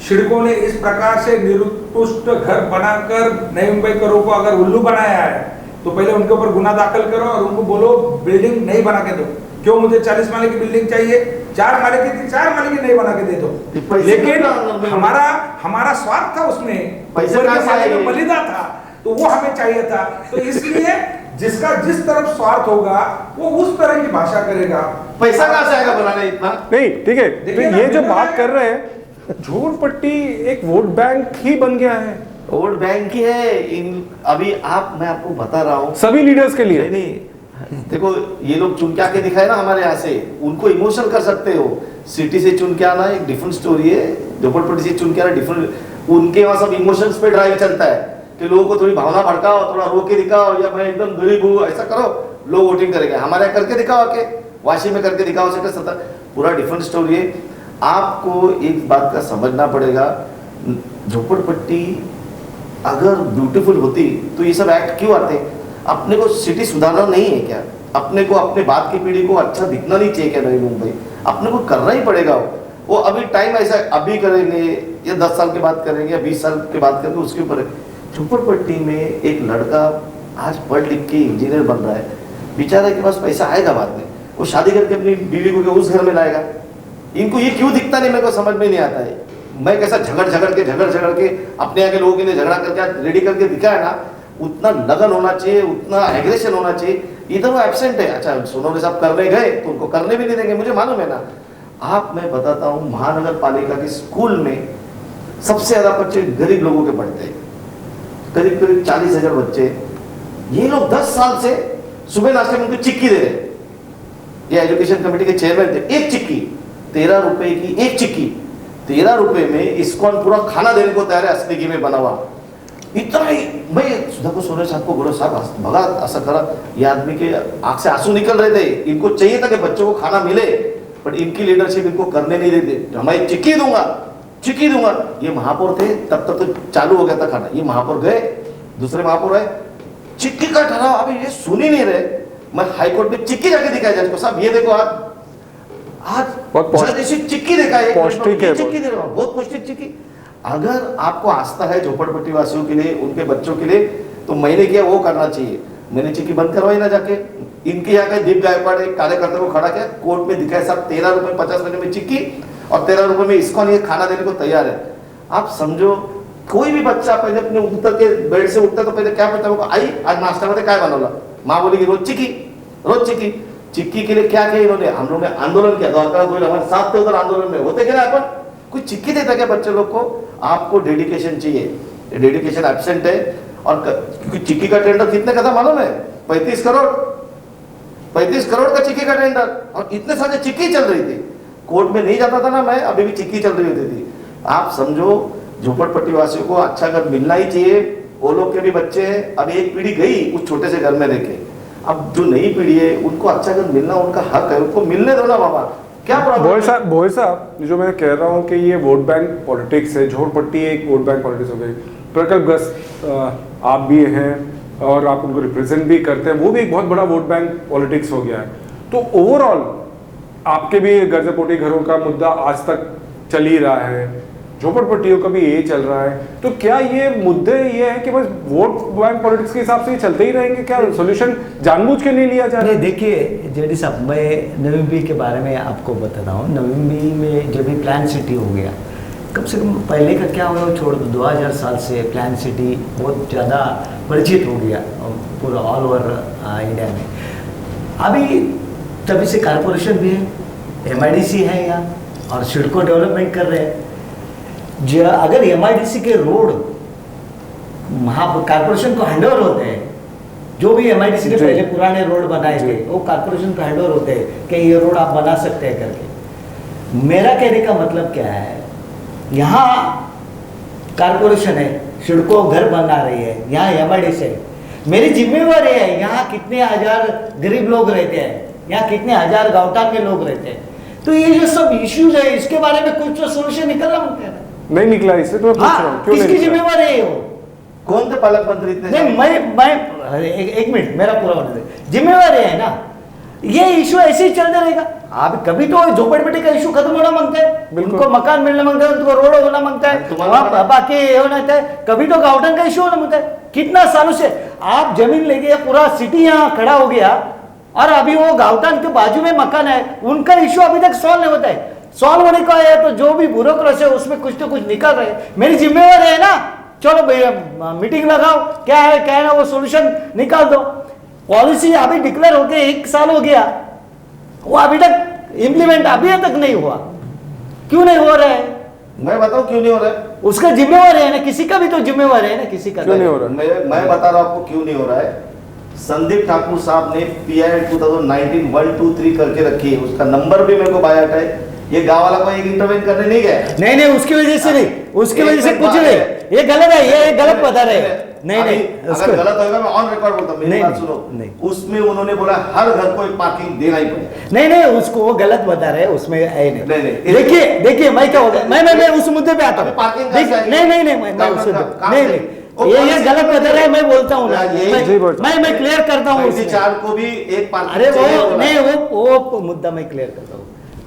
शिड़कों ने इस प्रकार से निरुत्कृष्ट घर बनाकर नई मुंबईकरों को अगर उल्लू बनाया है, तो पहले उनके ऊपर गुना दाखिल करो और उनको बोलो बिल्डिंग नहीं बना के दो। क्यों मुझे 40 माले की बिल्डिंग चाहिए, 4 माले की थी, 4 माले की नहीं बना के दे दो। लेकिन हमारा स्वार्थ था उसमें, पैसे कहाँ से आएंगे? बलिदा था, तो वो हमें चाहिए था। तो इसलिए जिसका जिस तरफ स्वार्थ होगा वो उस तरह की भाषा करेगा। पैसा कहाँ से आएगा बनाने इतना? नहीं, ठीक है, तो देखिए ना, ये जो बिना बात मैं- कर रहे हैं, झोपड़पट्टी एक वोट बैंक ही बन गया है वोट बैंक ही है अभी मैं आपको बता रहा हूँ। सभी लीडर्स के लिए। नहीं, देखो ये लोग चुन के आके दिखाए ना हमारे यहाँ से, उनको इमोशनल कर सकते हो। सिटी से चुन के आना एक डिफरेंट स्टोरी है, झोपड़पट्टी से चुन के आना डिफरेंट। उनके वहाँ सब इमोशंस पे ड्राइव चलता है कि लोगों को थोड़ी भावना भड़काओ, थोड़ा रो के दिखाओ, या मैं एकदम गरीब हूँ ऐसा करो, लोग वोटिंग करेंगे। हमारे यहाँ करके दिखाओ, आके वाशी में करके दिखाओ, सेक्टर 70 पूरा डिफरेंट स्टोरी है। आपको एक बात का समझना पड़ेगा, झोपड़पट्टी अगर ब्यूटीफुल होती तो ये सब एक्ट क्यों आते? अपने को सिटी सुधारना नहीं है क्या? अपने को अपने बाद की पीढ़ी को अच्छा दिखना नहीं चाहिए क्या? नई मुंबई अपने को करना ही पड़ेगा। वो अभी टाइम ऐसा अभी करेंगे या 10 साल के बाद करेंगे या 20 साल के बाद करेंगे, उसके ऊपर है। झोपड़पट्टी में एक लड़का आज पढ़ लिख के इंजीनियर बन रहा है, बेचारे के पास पैसा आएगा बाद में, वो शादी करके अपनी बीवी को उस घर में लाएगा। इनको ये क्यों दिखता नहीं, मेरे को समझ में नहीं आता है। मैं कैसा झगड़ झगड़ के अपने यहाँ के लोगों के लिए झगड़ा करके रेडी करके दिखाया ना, उतना लगन होना चाहिए, उतना एग्रेशन होना चाहिए। इधर वो एब्सेंट है। अच्छा, सोनोने साहब करने गए तो उनको करने भी नहीं देंगे, मुझे मालूम है ना। मैं बताता हूँ, महानगर पालिका के स्कूल में सबसे ज्यादा बच्चे गरीब लोगों के पढ़ते हैं, करीब करीब 40,000 बच्चे। ये लोग 10 साल से सुबह नाश्ते में उनको चिक्की दे रहे हैं। ये एजुकेशन कमेटी के चेयरमैन थे। एक चिक्की 13 रुपए की, एक चिक्की 13 रुपए में इस्कॉन पूरा खाना देने को तैयार है, असली घी में बना हुआ। इतना ही मैं सुधा सोने साहब को बोलो, साहब भगा ऐसा करा, ये आदमी के आंख से आंसू निकल रहे थे। इनको चाहिए था कि बच्चों को खाना मिले, बट इनकी लीडरशिप इनको करने नहीं देते। हमारी चिक्की दूंगा। ये महापौर थे तब तक तो चालू हो गया था खाना। ये महापौर गए, दूसरे महापौर आए, चिक्की का ठहराव अभी ये सुन ही नहीं रहे। मैं हाईकोर्ट में चिक्की जाके दिखाया जज को, साहब ये देखो आज जैसी चिक्की देखा है, पौष्टिक है, चिक्की दे रहा हूं, बहुत पौष्टिक चिक्की। अगर आपको आस्था है झोपड़पट्टी वासियों के लिए, उनके बच्चों के लिए, तो मैंने किया वो करना चाहिए। मैंने चिक्की बंद करवाई ना जाके, इनके यहाँ का दीप गायकवाड़ एक कार्यकर्ता को खड़ा किया, कोर्ट में दिखाया, साहब 13 रुपए 50 पैसे में चिक्की और 13 रुपए में इसको ये खाना देने को तैयार है। आप समझो, कोई भी बच्चा पहले अपने उतर के बेड से उठता तो पहले क्या बोलता है, आई आज नाश्ता में क्या बनोला, माँ बोलेगी रोज चिक्की। चिक्की के लिए क्या किया इन्होंने, हम लोग ने आंदोलन किया, द्वारका गोयल हमारे साथ थे उधर आंदोलन में, होते क्या अपन कोई चिक्की देता क्या बच्चे लोग को? आपको डेडिकेशन चाहिए, डेडिकेशन एब्सेंट है। और चिक्की का टेंडर कितने का था मालूम है? 35 करोड़ का चिक्की का टेंडर, और इतने सारे चिक्की चल रही थी। कोर्ट में नहीं जाता था ना मैं, अभी भी चिक्की चल रही होती थी। आप समझो, झोपड़पट्टी वासियों को अच्छा घर मिलना ही चाहिए। वो लोग के भी बच्चे हैं, अभी एक पीढ़ी गई उस छोटे से घर में रह के, अब जो नई पीढ़ी है उनको अच्छा घर मिलना उनका हक है, उनको मिलने दो ना बाबा। क्या प्रॉब्लम? भोई साहब, जो मैं कह रहा हूँ कि ये वोट बैंक पॉलिटिक्स है, झोपड़पट्टी एक वोट बैंक पॉलिटिक्स हो गई। प्रकल्प ग्रस्त आप भी हैं और आप उनको रिप्रेजेंट भी करते हैं, वो भी एक बहुत बड़ा वोट बैंक पॉलिटिक्स हो गया है। तो ओवरऑल आपके भी गर्जपोटी घरों का मुद्दा आज तक चल ही रहा है, झोपड़पट्टियों का भी यही चल रहा है। तो क्या ये मुद्दे ये है कि बस वोट बैंक पॉलिटिक्स के हिसाब से ये चलते ही रहेंगे? क्या सोल्यूशन जानबूझ के नहीं लिया जा रहा है? देखिए जेडी साहब, मैं नवी मुंबई के बारे में आपको बता रहा हूँ। नवी मुंबई में जब भी प्लान सिटी हो गया, कम से कम पहले का क्या हुआ छोड़ दो, 2000 साल से प्लान सिटी बहुत ज़्यादा परिचित हो गया पूरा ऑल ओवर इंडिया में। अभी तभी से कारपोरेशन भी है, MIDC है यहाँ, और सिडको डेवलपमेंट कर रहे हैं। अगर MIDC के रोड कारपोरेशन को हैंडओवर होते हैं, जो भी MIDC के पहले पुराने रोड बनाए थे वो कारपोरेशन को हैंडओवर होते हैं कि ये रोड आप बना सकते हैं करके। मेरा कहने का मतलब क्या है, यहाँ कारपोरेशन है, सिडको घर बना रही है, यहाँ MIDC है, मेरी जिम्मेवारी है यहाँ कितने हजार गरीब लोग रहते हैं, यहाँ कितने हजार गांवटान में लोग रहते हैं। तो ये जो सब इश्यूज है इसके बारे में कुछ तो सोल्यूशन निकलना होता है ना। नहीं निकला, इससे तो मैं पूछ रहा हूँ क्यों किसकी जिम्मेवारी है वो? कौन थे पालक मंत्री इतने? नहीं मैं एक मिनट मेरा पूरा होने दे। जिम्मेवारी है ना, ये इशू ऐसे ही चलता रहेगा। आप कभी तो झोपड़पट्टी का इशू खत्म होना मांगते हैं, बिल्कुल। उनको मकान मिलना मांगते हैं, उनको रोड होना मांगता है, वहाँ बाकी ये होना होता है, कभी तो गाउटन का इशू होना मांगता है। कितना सालों से आप जमीन ले गए, पूरा सिटी यहाँ खड़ा हो गया, और अभी वो गाउटन के बाजू में मकान है, उनका इशू अभी तक सॉल्व नहीं होता है। सॉल्व होने का है तो जो भी ब्यूरोक्रेसी है उसमें कुछ तो कुछ निकल रहे हैं। मेरी जिम्मेवारी है ना, चलो भैया मीटिंग लगाओ, क्या है ना, वो सोल्यूशन निकाल दो। पॉलिसी अभी डिक्लेयर होके 1 साल हो गया, वो अभी तक इम्प्लीमेंट अभी तक नहीं हुआ। क्यों नहीं हो रहा है? मैं बताऊं क्यों नहीं हो रहा है? उसका जिम्मेवार है ना, किसी का भी तो जिम्मेवार है ना, किसी का। क्यों नहीं हो रहा है? मैं बता रहा हूं आपको क्यों नहीं हो रहा है। संदीप ठाकुर साहब ने PI 2019 1 2 3 करके रखी है, उसका नंबर भी मेरे को बायट है। ये गांव वाला को एक इंटरवेन करने नहीं गया। नहीं, उसकी वजह से नहीं, उसकी वजह से कुछ नहीं, ये गलत है, ये गलत बता रहे हैं। नहीं, अगर गलत होगा मैं ऑन रिकॉर्ड बोलता हूं, मेरी बात सुनो। नहीं, उसमें उन्होंने बोला हर घर को एक पार्किंग देना ही पड़ेगा। नहीं, उसको वो गलत बता रहे हैं, उसमें है नहीं। नहीं। देखिए मैं क्या होगा, मैं उस मुद्दे पे आता हूँ। पार्किंग नहीं, मैं उस ये गलत बता रहे हैं, मैं बोलता हूँ ना, मैं क्लियर करता हूँ। 4 को भी एक पार्किंग। अरे वो नहीं, वो मुद्दा मैं क्लियर करता हूँ।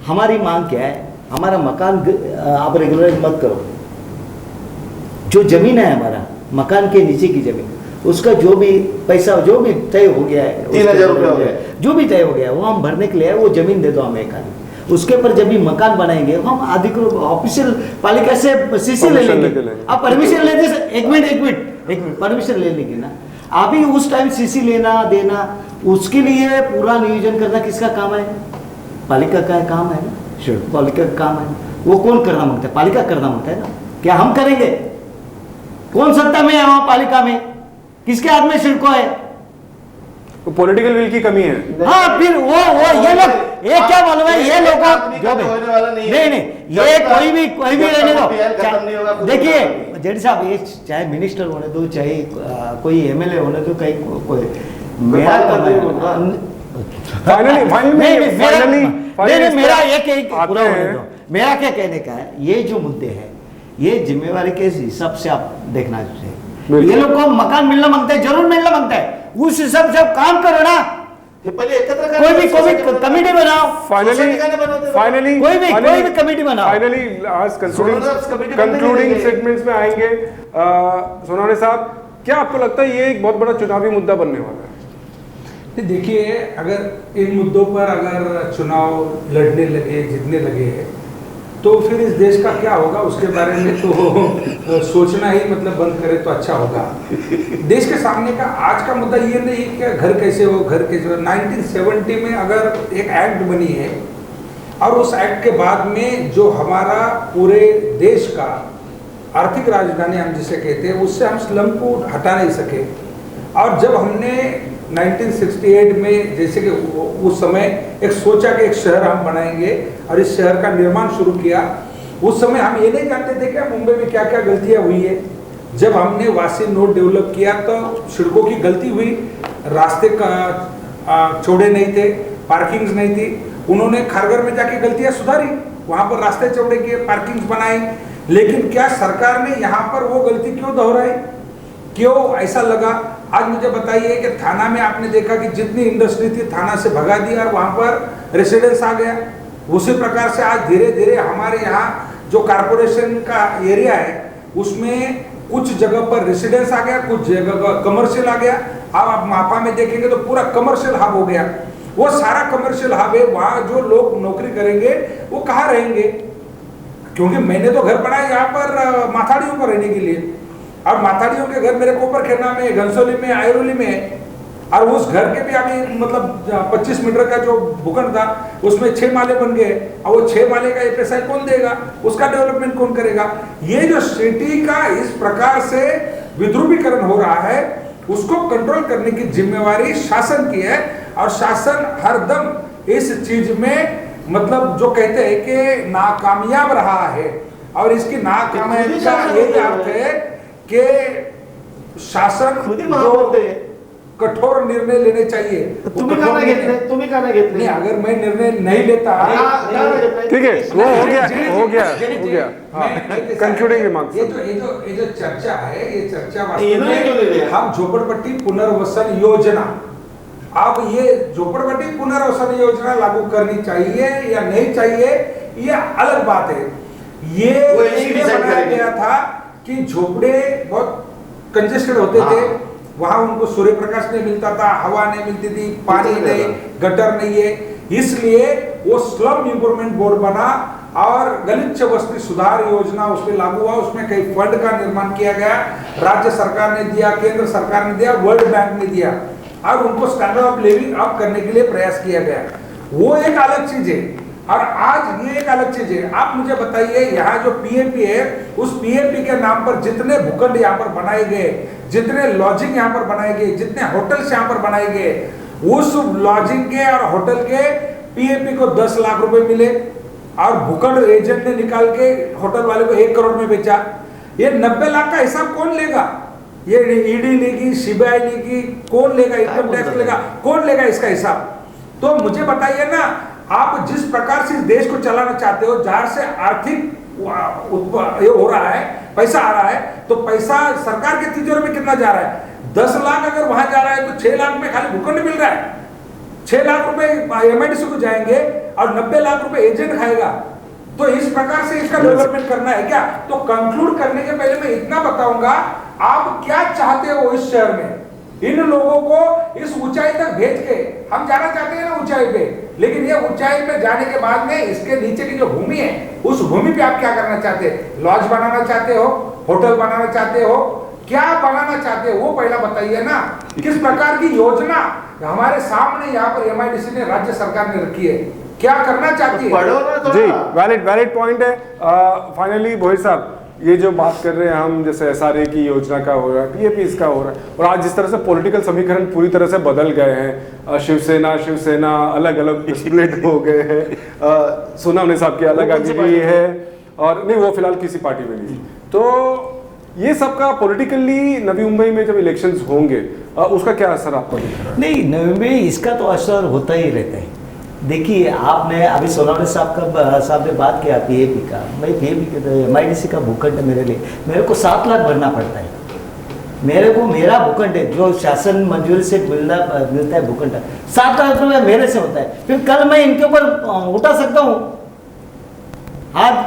हमारी मांग क्या है, हमारा मकान आप रेगुलर मत करो, जो जमीन है हमारा मकान के नीचे की जमीन, उसका जो भी पैसा जो भी तय हो गया है, 3000 रुपये हो गया, जो भी तय हो गया है वो हम भरने के लिए है, वो जमीन दे दो हमें खाली। उसके ऊपर जब भी मकान बनाएंगे हम अधिकृत ऑफिशियल पालिका से CC ले लेंगे। आप परमिशन लेते, एक मिनट परमिशन ले लेंगे ना, अभी उस टाइम CC लेना देना, उसके लिए पूरा नियोजन करना किसका काम है? पालिका का काम है ना, पालिका का काम है। वो कौन करना मांगता है? पालिका करना मांगता है ना, क्या हम करेंगे? कौन सत्ता में है वहां पालिका में? किसके हाथ में छिड़को है? तो पॉलिटिकल विल की कमी है। हाँ, फिर वो ये लोग, ये क्या मालूम है, ये लोग नहीं, ये कोई भी रहने दो। देखिए जेडी साहब, ये चाहे मिनिस्टर होने दो, चाहे कोई MLA होने दो, कहीं कोई, मेरा मेरा एक पूरा होने दो। मेरा क्या कहने का है, ये जो मुद्दे हैं ये जिम्मेवारी के हिसाब से आप देखना चाहिए। ये लोग को मकान मिलना मांगता है, जरूर मिलना मांगता है, उस हिसाब से आप काम करो ना। कोई भी कमेटी बनाओ, फाइनली कोई भी कमेटी बनाओ। फाइनली आज कंक्लूडिंग स्टेटमेंट्स में आएंगे। सोनावणे साहब, क्या आपको लगता है ये एक बहुत बड़ा चुनावी मुद्दा बनने वाला है? देखिए, अगर इन मुद्दों पर अगर चुनाव लड़ने लगे, जीतने लगे, तो फिर इस देश का क्या होगा उसके बारे में तो सोचना ही मतलब बंद करे तो अच्छा होगा। देश के सामने का आज का मुद्दा ये नहीं कि घर कैसे हो, घर कैसे हो। 1970 में अगर एक एक्ट बनी है और उस एक्ट के बाद में जो हमारा पूरे देश का आर्थिक राजधानी हम जिसे कहते हैं, उससे हम स्लम को हटा नहीं सके। और जब हमने 1968 में जैसे कि उस समय एक सोचा कि एक शहर हम बनाएंगे और इस शहर का निर्माण शुरू किया, उस समय हम ये नहीं जानते थे कि मुंबई में क्या क्या गलतियां हुई है। जब हमने वासी नोड डेवलप किया तो सड़कों की गलती हुई, रास्ते का चौड़े नहीं थे, पार्किंग्स नहीं थी। उन्होंने खारघर में जाके गलतियां सुधारी, वहां पर रास्ते चौड़े किए, पार्किंग्स बनाई। लेकिन क्या सरकार ने यहाँ पर वो गलती क्यों दोहराई? क्यों ऐसा लगा? आज मुझे बताइए कि थाना में आपने देखा कि जितनी इंडस्ट्री थी थाना से भगा दी और वहां पर रेसिडेंस आ गया। उसी प्रकार से आज धीरे धीरे हमारे यहाँ जो कारपोरेशन का एरिया है उसमें कुछ जगह पर रेसिडेंस आ गया, कुछ जगह कमर्शियल आ गया। अब आप मापा में देखेंगे तो पूरा कमर्शियल हब हो गया। वो सारा कमर्शियल हब है, वहाँ जो लोग नौकरी करेंगे वो कहाँ रहेंगे? क्योंकि मैंने तो घर बनाया यहाँ पर माथाड़ियों पर रहने के लिए, और माथाड़ियों के घर मेरे कोपरखेरना में, घनसोली में, आयरोली में है। और उस घर के भी अभी मतलब 25 मीटर का जो भूखंड था उसमें 6 माले बन गए। और वो 6 माले का FSI कौन देगा? उसका डेवलपमेंट कौन करेगा? ये जो सिटी का इस प्रकार से विध्रुवीकरण हो रहा है उसको कंट्रोल करने की जिम्मेवारी शासन की है। और शासन हरदम इस चीज में मतलब जो कहते हैं कि नाकामयाब रहा है। और इसकी नाकामयाबी का यही अर्थ है कि शासन जो कठोर निर्णय लेने चाहिए। तुम्ही का नाही घेतले? अगर मैं निर्णय नहीं लेता, ठीक है, वो हो गया। Concluding remarks. ये जो चर्चा है, ये चर्चा वास्तव में हम झोपड़पट्टी पुनर्वसन योजना अब ये झोपड़पट्टी पुनर्वसन योजना लागू करनी चाहिए या नहीं चाहिए, ये अलग बात है। ये वो इसी इसलिए decide बनाया करेंगे। गया था कि झोपड़े बहुत कंजेस्टेड होते थे, वहां उनको सूर्य प्रकाश नहीं मिलता था, हवा नहीं मिलती थी, पानी नहीं, गटर नहीं है, इसलिए वो स्लम इंप्रूवमेंट बोर्ड बना और गलीच बस्ती सुधार योजना उसमें लागू हुआ। उसमें कई फंड का निर्माण किया गया, राज्य सरकार ने दिया, केंद्र सरकार ने दिया, वर्ल्ड बैंक ने दिया और उनको स्टैंडर्ड ऑफ लिविंग अप करने के लिए प्रयास किया गया। वो एक अलग चीज है और आज ये एक अलग चीज है। आप मुझे बताइए, यहाँ जो पीएपी है, उस पीएपी के नाम पर जितने भूखंड यहाँ पर बनाए गए, जितने लॉजिंग यहाँ पर बनाए गए, जितने होटल्स यहाँ पर बनाए गए, उस लॉजिंग के और होटल के पीएपी को 10 लाख रुपए मिले और भूखंड एजेंट ने निकाल के होटल वाले को 1 करोड़ में बेचा। ये 90 लाख का हिसाब कौन लेगा? ये ईडी लेगी, सीबीआई लेगी, कौन लेगा? इनकम टैक्स लेगा, कौन लेगा इसका हिसाब? तो मुझे बताइए ना, आप जिस प्रकार से इस देश को चलाना चाहते हो, जहां से आर्थिक ये हो रहा है, पैसा आ रहा है, तो पैसा सरकार के तिजोरी में कितना जा रहा है? 10 लाख अगर वहां जा रहा है तो 6 लाख में खाली भूखंड मिल रहा है। 6 लाख रुपए एमआईडीसी को जाएंगे और 90 लाख रुपए एजेंट खाएगा। तो इस प्रकार से इसका डेवलपमेंट करना है क्या? तो कंक्लूड करने के पहले मैं इतना बताऊंगा, आप क्या चाहते हो इस शहर में? इन लोगों को इस ऊंचाई तक भेज के, हम जाना चाहते हैं ना ऊंचाई पे, लेकिन ये ऊंचाई पे जाने के बाद में इसके नीचे की जो भूमि है, उस भूमि पे आप क्या करना चाहते हैं? लॉज बनाना चाहते हो, होटल बनाना चाहते हो, क्या बनाना चाहते हो वो पहला बताइए ना। किस प्रकार की योजना हमारे सामने यहाँ पर एमआईडीसी ने, राज्य सरकार ने रखी है, क्या करना चाहती है? पढ़ो ना थोड़ा। जी, वैलिड पॉइंट है। फाइनली भोई साहब, ये जो बात कर रहे हैं हम, जैसे एसआरए की योजना का हो रहा है, पीएपी इसका हो रहा है, और आज जिस तरह से पॉलिटिकल समीकरण पूरी तरह से बदल गए हैं, शिवसेना अलग अलग स्प्लिट हो गए हैं, सोनावणे साहब की अलग आगे भी है, और नहीं वो फिलहाल किसी पार्टी में नहीं। तो ये सबका पॉलिटिकली नवी मुंबई में जब इलेक्शंस होंगे, उसका क्या असर आपको दिख रहा है? नहीं, नवी मुंबई इसका तो असर होता ही रहता है। देखिए, आपने अभी सोनावणे साहब ने बात किया पीएपी का। मैं पीएपी के एमआईडीसी का भूखंड मेरे लिए, मेरे को 7 लाख भरना पड़ता है। मेरे को मेरा भूखंड है जो शासन मंजूरी से मिलता है भूखंड, 7 लाख रुपये मेरे से होता है। फिर कल मैं इनके ऊपर उठा सकता हूँ हाथ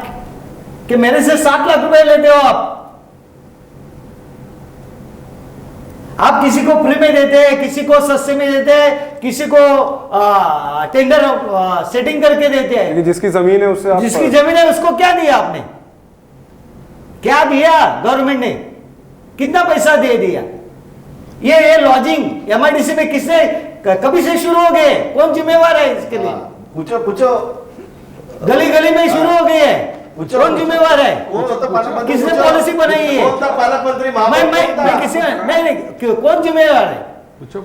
कि मेरे से 7 लाख रुपए लेते हो आप किसी को फ्री में देते हैं, किसी को सस्ते में देते हैं, किसी को टेंडर सेटिंग करके देते हैं। जिसकी जमीन है उससे आप, जिसकी जमीन है उसको क्या दिया आपने? क्या दिया गवर्नमेंट ने? कितना पैसा दे दिया? ये लॉजिंग एमआईडीसी में किसने कभी से शुरू हो गए? कौन जिम्मेवार है इसके लिए? पूछो गली गली में शुरू हो गए हैं। कौन जिम्मेवार है? किसने पॉलिसी बनाई है? पालक मंत्री मैं किसी नहीं, कौन जिम्मेवार है?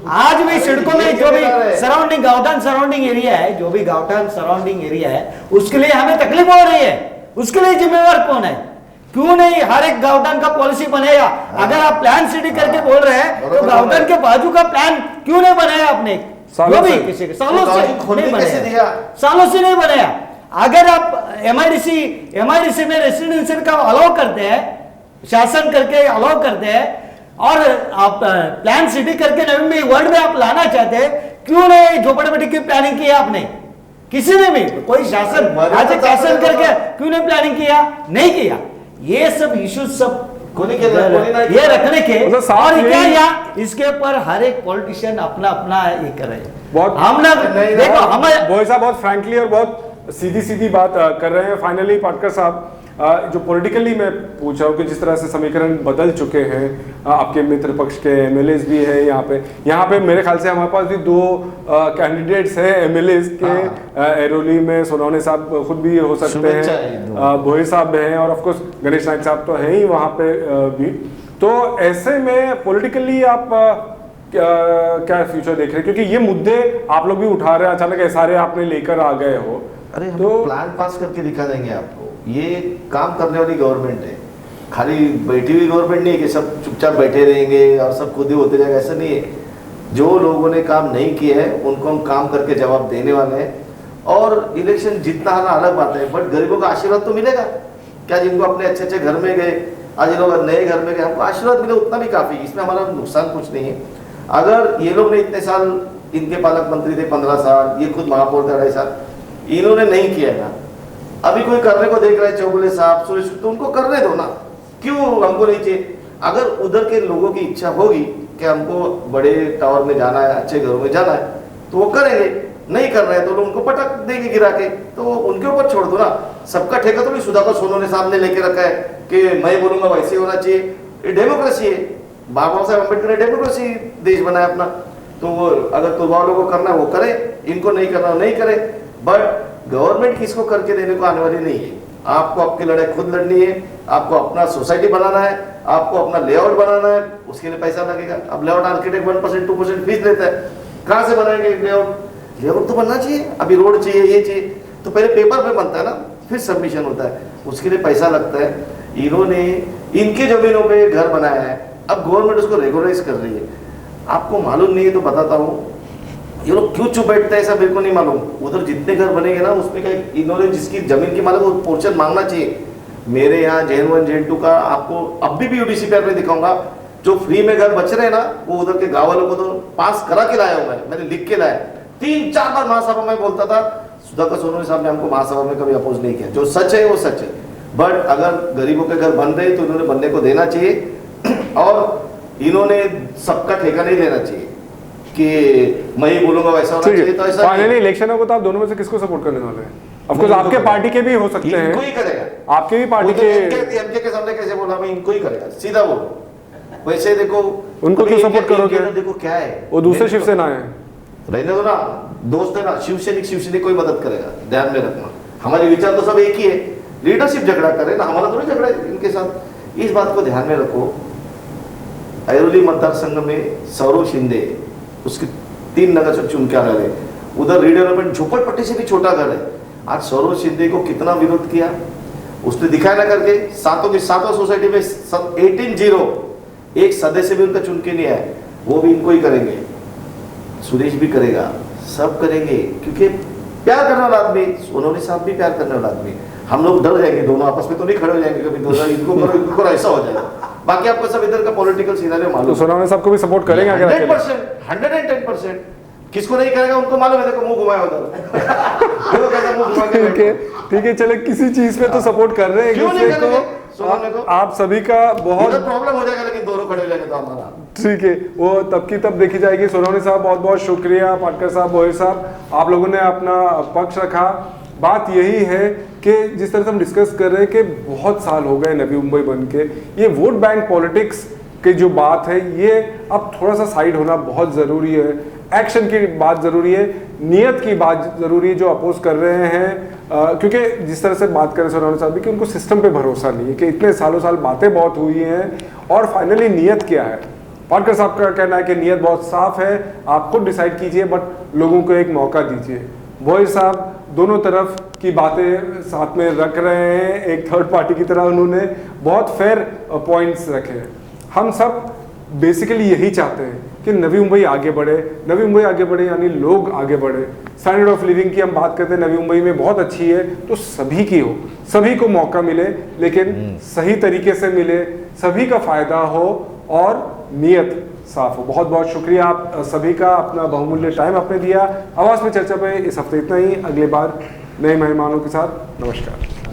आज भी सड़कों में जो भी सराउंडिंग गांवटान सराउंडिंग एरिया है, जो भी गांवटान सराउंडिंग एरिया है, उसके लिए हमें तकलीफ हो रही है। उसके लिए जिम्मेवार कौन है? क्यों नहीं हर एक गांवटान का पॉलिसी बनेगा? अगर आप प्लान सिटी करके बोल रहे हैं तो गांवटान के बाजू का प्लान क्यों नहीं बनाया आपने? सालों से नहीं बनाया। अगर आप एमआईडीसी में रेसिडेंशियल का अलाउ करते हैं, शासन करके अलाउ करते हैं, और आप प्लान सिटी करके नवी मुंबई वर्ल्ड में आप लाना चाहते हैं, क्यों नहीं झोपड़पट्टी की प्लानिंग की आपने? किसी ने भी कोई शासन राज्य शासन करके क्यों नहीं प्लानिंग किया? नहीं किया। ये सब इश्यूज सब ये रखने के और क्या इसके ऊपर हर एक पॉलिटिशियन अपना अपना ये कर रहे हैं। हम ना देखो, हमारे भोई साहब बहुत फ्रैंकली और बहुत सीधी बात कर रहे हैं। फाइनली पाटकर साहब, जो पॉलिटिकली मैं पूछ रहा हूँ कि जिस तरह से समीकरण बदल चुके हैं, आपके मित्र पक्ष के एमएलएस भी हैं यहाँ पे मेरे ख्याल से हमारे पास भी 2 कैंडिडेट्स हैं एमएलएस के। एरोली में सोनावणे साहब खुद भी हो सकते हैं, भोई साहब हैं, और ऑफकोर्स गणेश नायक साहब तो हैं ही वहाँ पे भी। तो ऐसे में पॉलिटिकली आप क्या फ्यूचर देख रहे हैं? क्योंकि ये मुद्दे आप लोग भी उठा रहे हैं, अचानक एसआरए आपने लेकर आ गए हो। अरे हम प्लान पास करके दिखा देंगे आपको। ये काम करने वाली गवर्नमेंट है, खाली बैठी हुई गवर्नमेंट नहीं है कि सब चुपचाप बैठे रहेंगे और सब खुद ही होते जाएगा, ऐसा नहीं है। जो लोगों ने काम नहीं किया है उनको हम काम करके जवाब देने वाले हैं। और इलेक्शन जीतना हारना अलग बात है, बट गरीबों का आशीर्वाद तो मिलेगा। क्या जिनको अपने अच्छे घर में गए, आज ये लोग नए घर में गए, हमको आशीर्वाद मिले उतना भी काफ़ी, इसमें हमारा नुकसान कुछ नहीं है। अगर ये लोग ने इतने साल इनके पालक मंत्री थे 15 साल, ये खुद महापौर थे 2.5 साल, इन्होंने नहीं किया ना। अभी कोई करने को देख रहा है, चौगुले साहब, सुरेश, तो उनको करने दो ना, क्यों हमको नहीं चाहिए? अगर उधर के लोगों की इच्छा होगी कि हमको बड़े टावर में जाना है, अच्छे घरों में जाना है, तो वो करेंगे। नहीं कर रहे हैं तो उनको पटक देंगे गिरा के, तो उनके ऊपर छोड़ दो ना। सबका ठेका तो नहीं सुधाकर सोनू ने सामने लेके रखा है कि मैं बोलूंगा वैसे होना चाहिए। ये डेमोक्रेसी है, बाबा साहब अम्बेडकर ने डेमोक्रेसी देश बनाया अपना। तो वो अगर तुलवा लोगों को करना है वो करे, इनको नहीं करना नहीं करे। बट गवर्नमेंट किसको करके देने को आने वाली नहीं है। आपको आपकी लड़ाई खुद लड़नी है, आपको अपना सोसाइटी बनाना है, आपको अपना लेआउट बनाना है, उसके लिए पैसा लगेगा। अब लेआउट आर्किटेक्ट 1% 2% फीस लेता है, कहाँ से बनाएंगे लेआउट? लेआउट तो बनना चाहिए। अभी रोड चाहिए, ये चाहिए, तो पहले पेपर पे बनता है ना, फिर सबमिशन होता है, उसके लिए पैसा लगता है। इन्होंने इनके जमीनों पे घर बनाया है, अब गवर्नमेंट उसको रेगुलराइज कर रही है। आपको मालूम नहीं है तो बताता हूँ, ये लोग क्यों चुप बैठते हैं ऐसा मेरे को नहीं मालूम। उधर जितने घर बनेंगे ना, उसमें क्या इन्होंने जिसकी जमीन की मालिक वो पोर्शन मांगना चाहिए। मेरे यहाँ Gen 1 Gen 2 का आपको अभी भी UDCPR में दिखाऊंगा, जो फ्री में घर बच रहे हैं ना, वो उधर के गाँव वालों को तो पास करा के लाया हूँ मैंने लिख के लाया। 3-4 बार महासभा में बोलता था, सुधाकर सोनू साहब ने हमको महासभा में कभी अपोज नहीं किया। जो सच है वो सच है। बट अगर गरीबों के घर बन रहे तो इन्होंने बनने को देना चाहिए, और इन्होंने सबका ठेका नहीं लेना चाहिए कि मैं ही बोलूंगा वैसा होना चाहिए। तो ऐसा फाइनली इलेक्शन होगा तो आप दोनों में से किसको सपोर्ट करने वाले हैं? ऑफ कोर्स आपके पार्टी के भी हो सकते हैं, इनको ही करेगा, आपके भी पार्टी के एमके के सामने कैसे बोला, मैं इनको ही करेगा, सीधा बोलो। वैसे देखो उनको क्यों सपोर्ट करोगे? देखो क्या है, वो दूसरे शिवसेना है, रहने दो ना, दोस्त है ना, शिवसैनिक कोई मदद करेगा, ध्यान में रखना। हमारे विचार तो सब एक ही है, लीडरशिप झगड़ा करे ना, हमारा थोड़ी झगड़ा है इनके साथ। इस बात को ध्यान में रखो। ऐरोली मतदार संघ में सौरव शिंदे, उसके 3 नगर से चुन के आ रहे, उधर रीडेवलपमेंट झोपड़पट्टी से भी छोटा घर है। आज सौरव शिंदे को कितना विरोध किया उसने दिखाया ना करके। सातों की सातों सोसाइटी में 18-0 एक सदस्य भी उनका चुन के नहीं आया। वो भी इनको ही करेंगे, सुरेश भी करेगा, सब करेंगे, क्योंकि प्यार करने वाला आदमी, सोनोनी साहब भी प्यार करने वाला आदमी। हम लोग डर जाएंगे, दोनों आपस में तो नहीं खड़े हो जाएंगे कभी, दोनों इनको करो इनको करो, ऐसा हो जाएगा। बाकी आपको सब इधर का पॉलिटिकल सिनेरियो मालूम। तो सोनोनी साहब को भी सपोर्ट करेंगे अगर 110%। किसको नहीं करेगा उनको मालूम है, देखो मुंह घुमाया उधर। ठीक है, चले किसी चीज पे तो सपोर्ट कर रहे हैं क्यों नहीं करेंगे? आप सभी का बहुत प्रॉब्लम हो जाएगा, लेकिन दोनों खड़े हो जाएंगे तो हमारा ठीक है, वो तब की तब देखी जाएगी। सोनोनी साहब बहुत बहुत शुक्रिया, पाटकर साहब, बोहिर साहब, आप लोगों ने अपना पक्ष रखा। बात यही है कि जिस तरह से हम डिस्कस कर रहे हैं कि बहुत साल हो गए नवी मुंबई बन के, ये वोट बैंक पॉलिटिक्स की जो बात है ये अब थोड़ा सा साइड होना बहुत ज़रूरी है। एक्शन की बात ज़रूरी है, नियत की बात ज़रूरी है जो अपोज कर रहे हैं। क्योंकि जिस तरह से बात करें सोनोनी साहब कि उनको सिस्टम पे भरोसा नहीं है, कि इतने सालों साल बातें बहुत हुई हैं और फाइनली नियत क्या है। पाटकर साहब का कहना है कि नियत बहुत साफ है, आप खुद डिसाइड कीजिए, बट लोगों को एक मौका दीजिए। बोहिर साहब दोनों तरफ की बातें साथ में रख रहे हैं, एक थर्ड पार्टी की तरह उन्होंने बहुत फेयर पॉइंट्स रखे हैं। हम सब बेसिकली यही चाहते हैं कि नवी मुंबई आगे बढ़े, नवी मुंबई आगे बढ़े यानी लोग आगे बढ़े। स्टैंडर्ड ऑफ लिविंग की हम बात करते हैं नवी मुंबई में बहुत अच्छी है, तो सभी की हो, सभी को मौका मिले, लेकिन सही तरीके से मिले, सभी का फायदा हो और नियत साफ हो। बहुत बहुत शुक्रिया आप सभी का, अपना बहुमूल्य टाइम आपने दिया। आवाज़ में चर्चा पे इस हफ्ते इतना ही, अगली बार नए मेहमानों के साथ। नमस्कार।